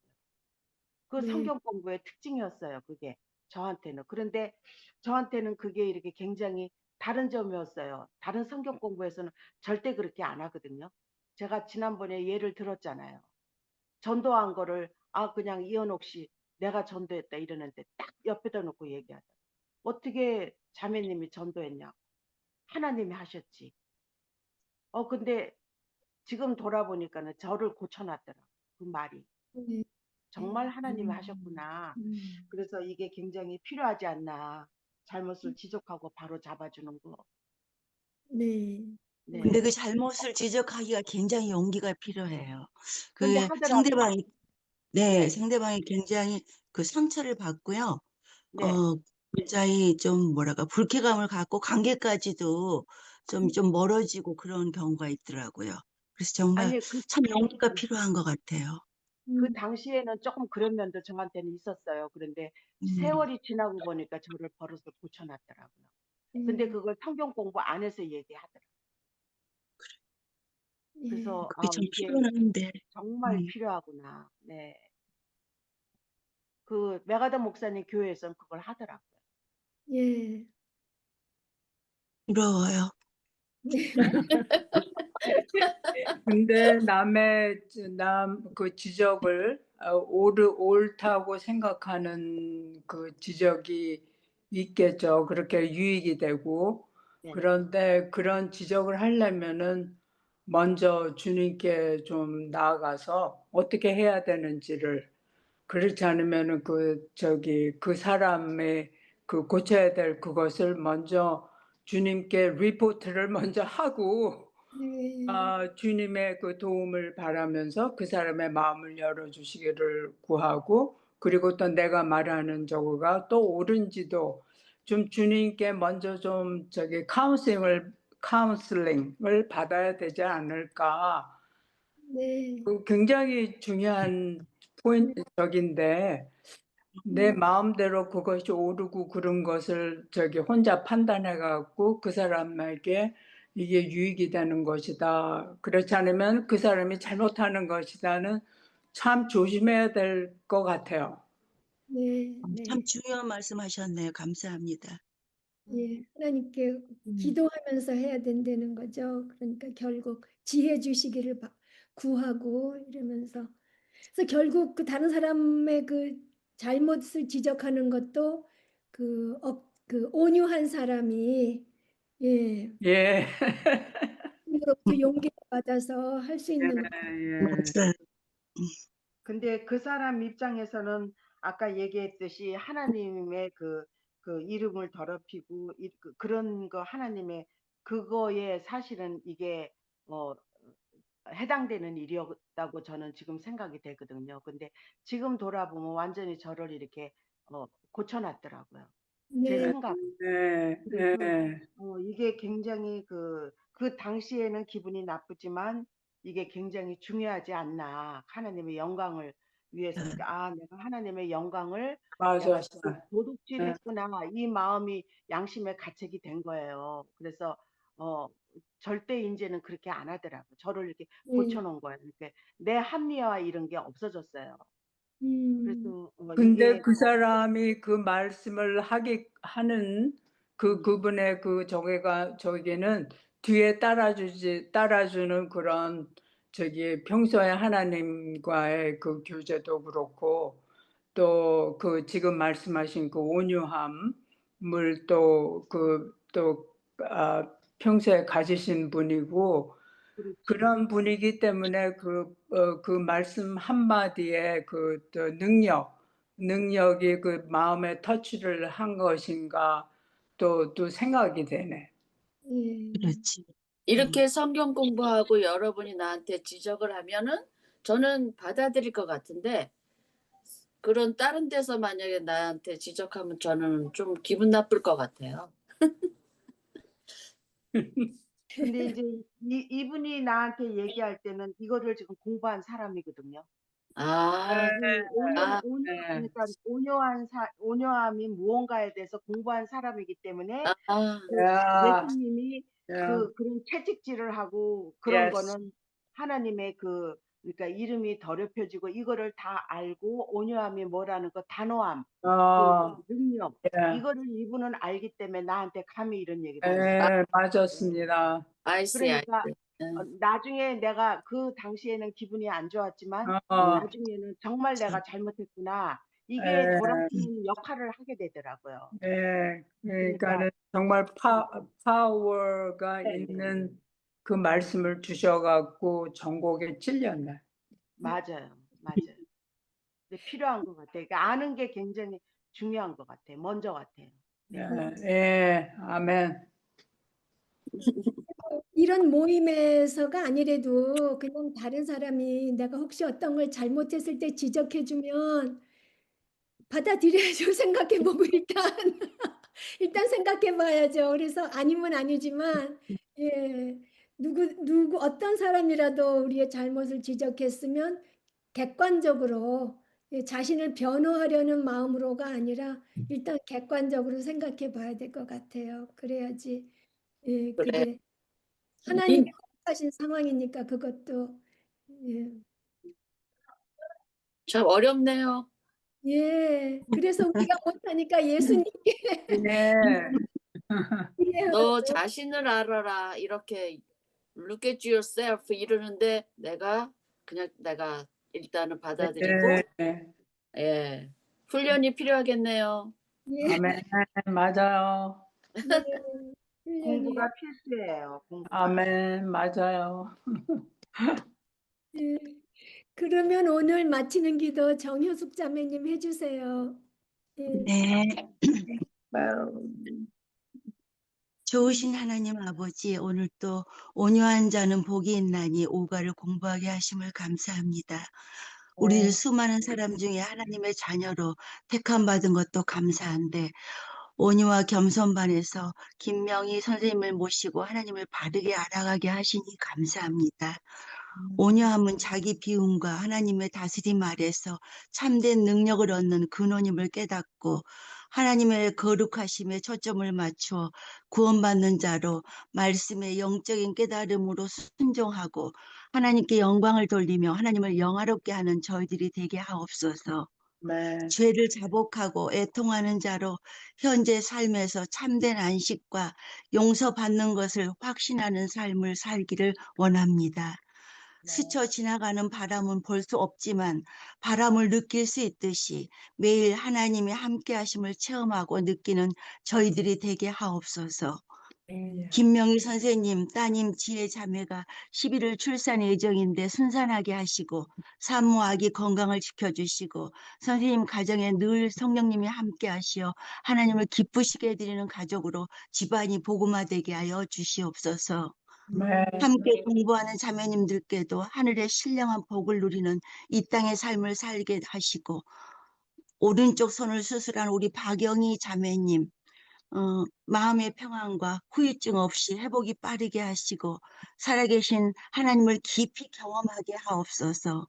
그 네. 성경 공부의 특징이었어요, 그게 저한테는. 그런데 저한테는 그게 이렇게 굉장히 다른 점이었어요. 다른 성경 공부에서는 절대 그렇게 안 하거든요. 제가 지난번에 예를 들었잖아요. 전도한 거를 그냥 이현옥 씨 내가 전도했다 이러는데 딱 옆에다 놓고 얘기하다. 어떻게 자매님이 전도했냐? 하나님이 하셨지. 근데 지금 돌아보니까는 저를 고쳐놨더라. 그 말이. 네. 정말 하나님이 하셨구나. 그래서 이게 굉장히 필요하지 않나. 잘못을 지적하고 바로 잡아주는 거. 네. 근데 네. 그 잘못을 지적하기가 굉장히 용기가 필요해요. 근데 그 하더라고요. 네. 상대방이 굉장히 그 상처를 받고요. 네. 굉장히 좀 뭐랄까 불쾌감을 갖고 관계까지도 음. 좀 멀어지고 그런 경우가 있더라고요. 그래서 정말 아니, 참 용기가 필요한 것 같아요. 그 당시에는 조금 그런 면도 저한테는 있었어요. 그런데 음. 세월이 지나고 보니까 저를 버릇을 고쳐놨더라고요. 근데 그걸 성경 공부 안 해서 얘기하더라고요. 예. 그래서 그게 참 이게 필요는 한데. 정말 필요하구나. 네. 그 메가더 목사님 교회에서는 그걸 하더라고요. 예. 부러워요. 근데 남의 그 지적을 옳다고 생각하는 그 지적이 있겠죠. 그렇게 유익이 되고. 네. 그런데 그런 지적을 하려면은 먼저 주님께 좀 나아가서 어떻게 해야 되는지를, 그렇지 않으면은 그 사람의 그 고쳐야 될 그것을 먼저 주님께 리포트를 먼저 하고 네. 주님의 그 도움을 바라면서 그 사람의 마음을 열어주시기를 구하고, 그리고 또 내가 말하는 저거가 또 옳은지도 좀 주님께 먼저 좀 카운슬링을 받아야 되지 않을까. 네. 굉장히 중요한 포인트적인데, 내 마음대로 그것이 옳고 그른 것을 혼자 판단해 갖고 그 사람에게 이게 유익이 되는 것이다, 그렇지 않으면 그 사람이 잘못하는 것이다는 참 조심해야 될 것 같아요. 네. 참 네. 중요한 말씀 하셨네요. 감사합니다. 예. 하나님께 기도하면서 해야 된다는 거죠. 그러니까 결국 지혜 주시기를 구하고 이러면서. 그래서 결국 그 다른 사람의 그 잘못을 지적하는 것도 그 온유한 사람이 예. 예. 하나님으로부터 용기를 받아서 할 수 있는 것 같아요. 예. 맞아요. 근데 그 사람 입장에서는 아까 얘기했듯이 하나님의 그 이름을 더럽히고 그런 거 하나님의 그거에 사실은 이게 해당되는 일이었다고 저는 지금 생각이 되거든요. 근데 지금 돌아보면 완전히 저를 이렇게 고쳐놨더라고요. 제 네. 생각. 네. 그래서 네. 이게 굉장히 그 당시에는 기분이 나쁘지만 이게 굉장히 중요하지 않나. 하나님의 영광을 위해서. 그러니까 내가 하나님의 영광을 내가 맞았어. 도둑질했구나. 이 마음이 양심의 가책이 된 거예요. 그래서 절대 이제는 그렇게 안 하더라고요. 저를 이렇게 네. 고쳐놓은 거예요. 이렇게 내 합리화 이런 게 없어졌어요. 그래서 근데 이게 그 사람이 그 말씀을 하는 그분의 저기는 뒤에 따라주는 그런 평소에 하나님과의 그 교제도 그렇고, 또 지금 말씀하신 그 온유함을 평소에 가지신 분이고, 그렇지. 그런 분이기 때문에 그 말씀 한마디에 또 능력이 그 마음에 터치를 한 것인가 또 생각이 되네. 그렇지. 이렇게 성경 공부하고 여러분이 나한테 지적을 하면은 저는 받아들일 것 같은데, 그런 다른 데서 만약에 나한테 지적하면 저는 좀 기분 나쁠 것 같아요. 근데 이제 이분이 나한테 얘기할 때는 이거를 지금 공부한 사람이거든요. 아, 네. 그러니까 온유함이 무언가에 대해서 공부한 사람이기 때문에 야, 예수님이 야, 그런 채찍질을 하고 그런 yes. 거는 하나님의 그 그러니까 이름이 더럽혀지고 이거를 다 알고 온유함이 뭐라는 거 단호함, 아, 그 능력 예, 이거를 이분은 알기 때문에 나한테 감히 이런 얘기를 하는 거예요. 예, 맞았습니다. 아이씨, 그러니까 아이씨. 나중에 내가 그 당시에는 기분이 안 좋았지만 나중에는 정말 내가 잘못했구나. 이게 예, 돌아서는 역할을 하게 되더라고요. 예, 그러니까 그러니까는 정말 파워가 네, 있는 그 말씀을 주셔갖고 전곡에 찔렸네. 맞아요. 맞아요. 근데 필요한 것 같아요. 그러니까 아는 게 굉장히 중요한 것 같아요. 먼저 같아요. 네. 예, 예, 아멘. 이런 모임에서가 아니래도 그냥 다른 사람이 내가 혹시 어떤 걸 잘못했을 때 지적해주면 받아들여야죠. 생각해보고 일단 생각해봐야죠. 그래서 아니면 아니지만 예, 누구 어떤 사람이라도 우리의 잘못을 지적했으면 객관적으로 자신을 변호하려는 마음으로가 아니라 일단 객관적으로 생각해봐야 될 것 같아요. 그래야지 그래. 그게 하나님이 하신 상황이니까 그것도 예. 참 어렵네요. 예. 그래서 우리가 못하니까 예수님께 예, 너 자신을 알아라. 이렇게 look at yourself 이러는데 내가 일단은 받아들이고 예, 예. 훈련이 필요하겠네요. 예. 아멘, 맞아요. 네. 훈련이 공부가 필수예요. 공부가. 아멘, 맞아요. 예. 그러면 오늘 마치는 기도 정효숙 자매님 해주세요. 예. 네. 네. 좋으신 하나님 아버지, 오늘 또 온유한 자는 복이 있나니 오가를 공부하게 하심을 감사합니다. 우리 수많은 사람 중에 하나님의 자녀로 택함받은 것도 감사한데 온유와 겸손 반에서 김명희 선생님을 모시고 하나님을 바르게 알아가게 하시니 감사합니다. 온유함은 자기 비움과 하나님의 다스림 아래서 참된 능력을 얻는 근원임을 깨닫고 하나님의 거룩하심에 초점을 맞추어 구원받는 자로 말씀의 영적인 깨달음으로 순종하고 하나님께 영광을 돌리며 하나님을 영화롭게 하는 저희들이 되게 하옵소서. 네. 죄를 자복하고 애통하는 자로 현재 삶에서 참된 안식과 용서받는 것을 확신하는 삶을 살기를 원합니다. 스쳐 지나가는 바람은 볼 수 없지만 바람을 느낄 수 있듯이 매일 하나님의 함께 하심을 체험하고 느끼는 저희들이 되게 하옵소서. 김명희 선생님, 따님 지혜 자매가 11월 출산 예정인데 순산하게 하시고 산모 아기 건강을 지켜주시고 선생님 가정에 늘 성령님이 함께 하시어 하나님을 기쁘시게 해드리는 가족으로 집안이 복음화되게 하여 주시옵소서. 함께 공부하는 자매님들께도 하늘의 신령한 복을 누리는 이 땅의 삶을 살게 하시고 오른쪽 손을 수술한 우리 박영희 자매님 마음의 평안과 후유증 없이 회복이 빠르게 하시고 살아계신 하나님을 깊이 경험하게 하옵소서.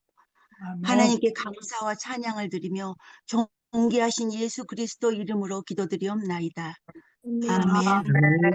하나님께 감사와 찬양을 드리며 존귀하신 예수 그리스도 이름으로 기도드리옵나이다. 아멘.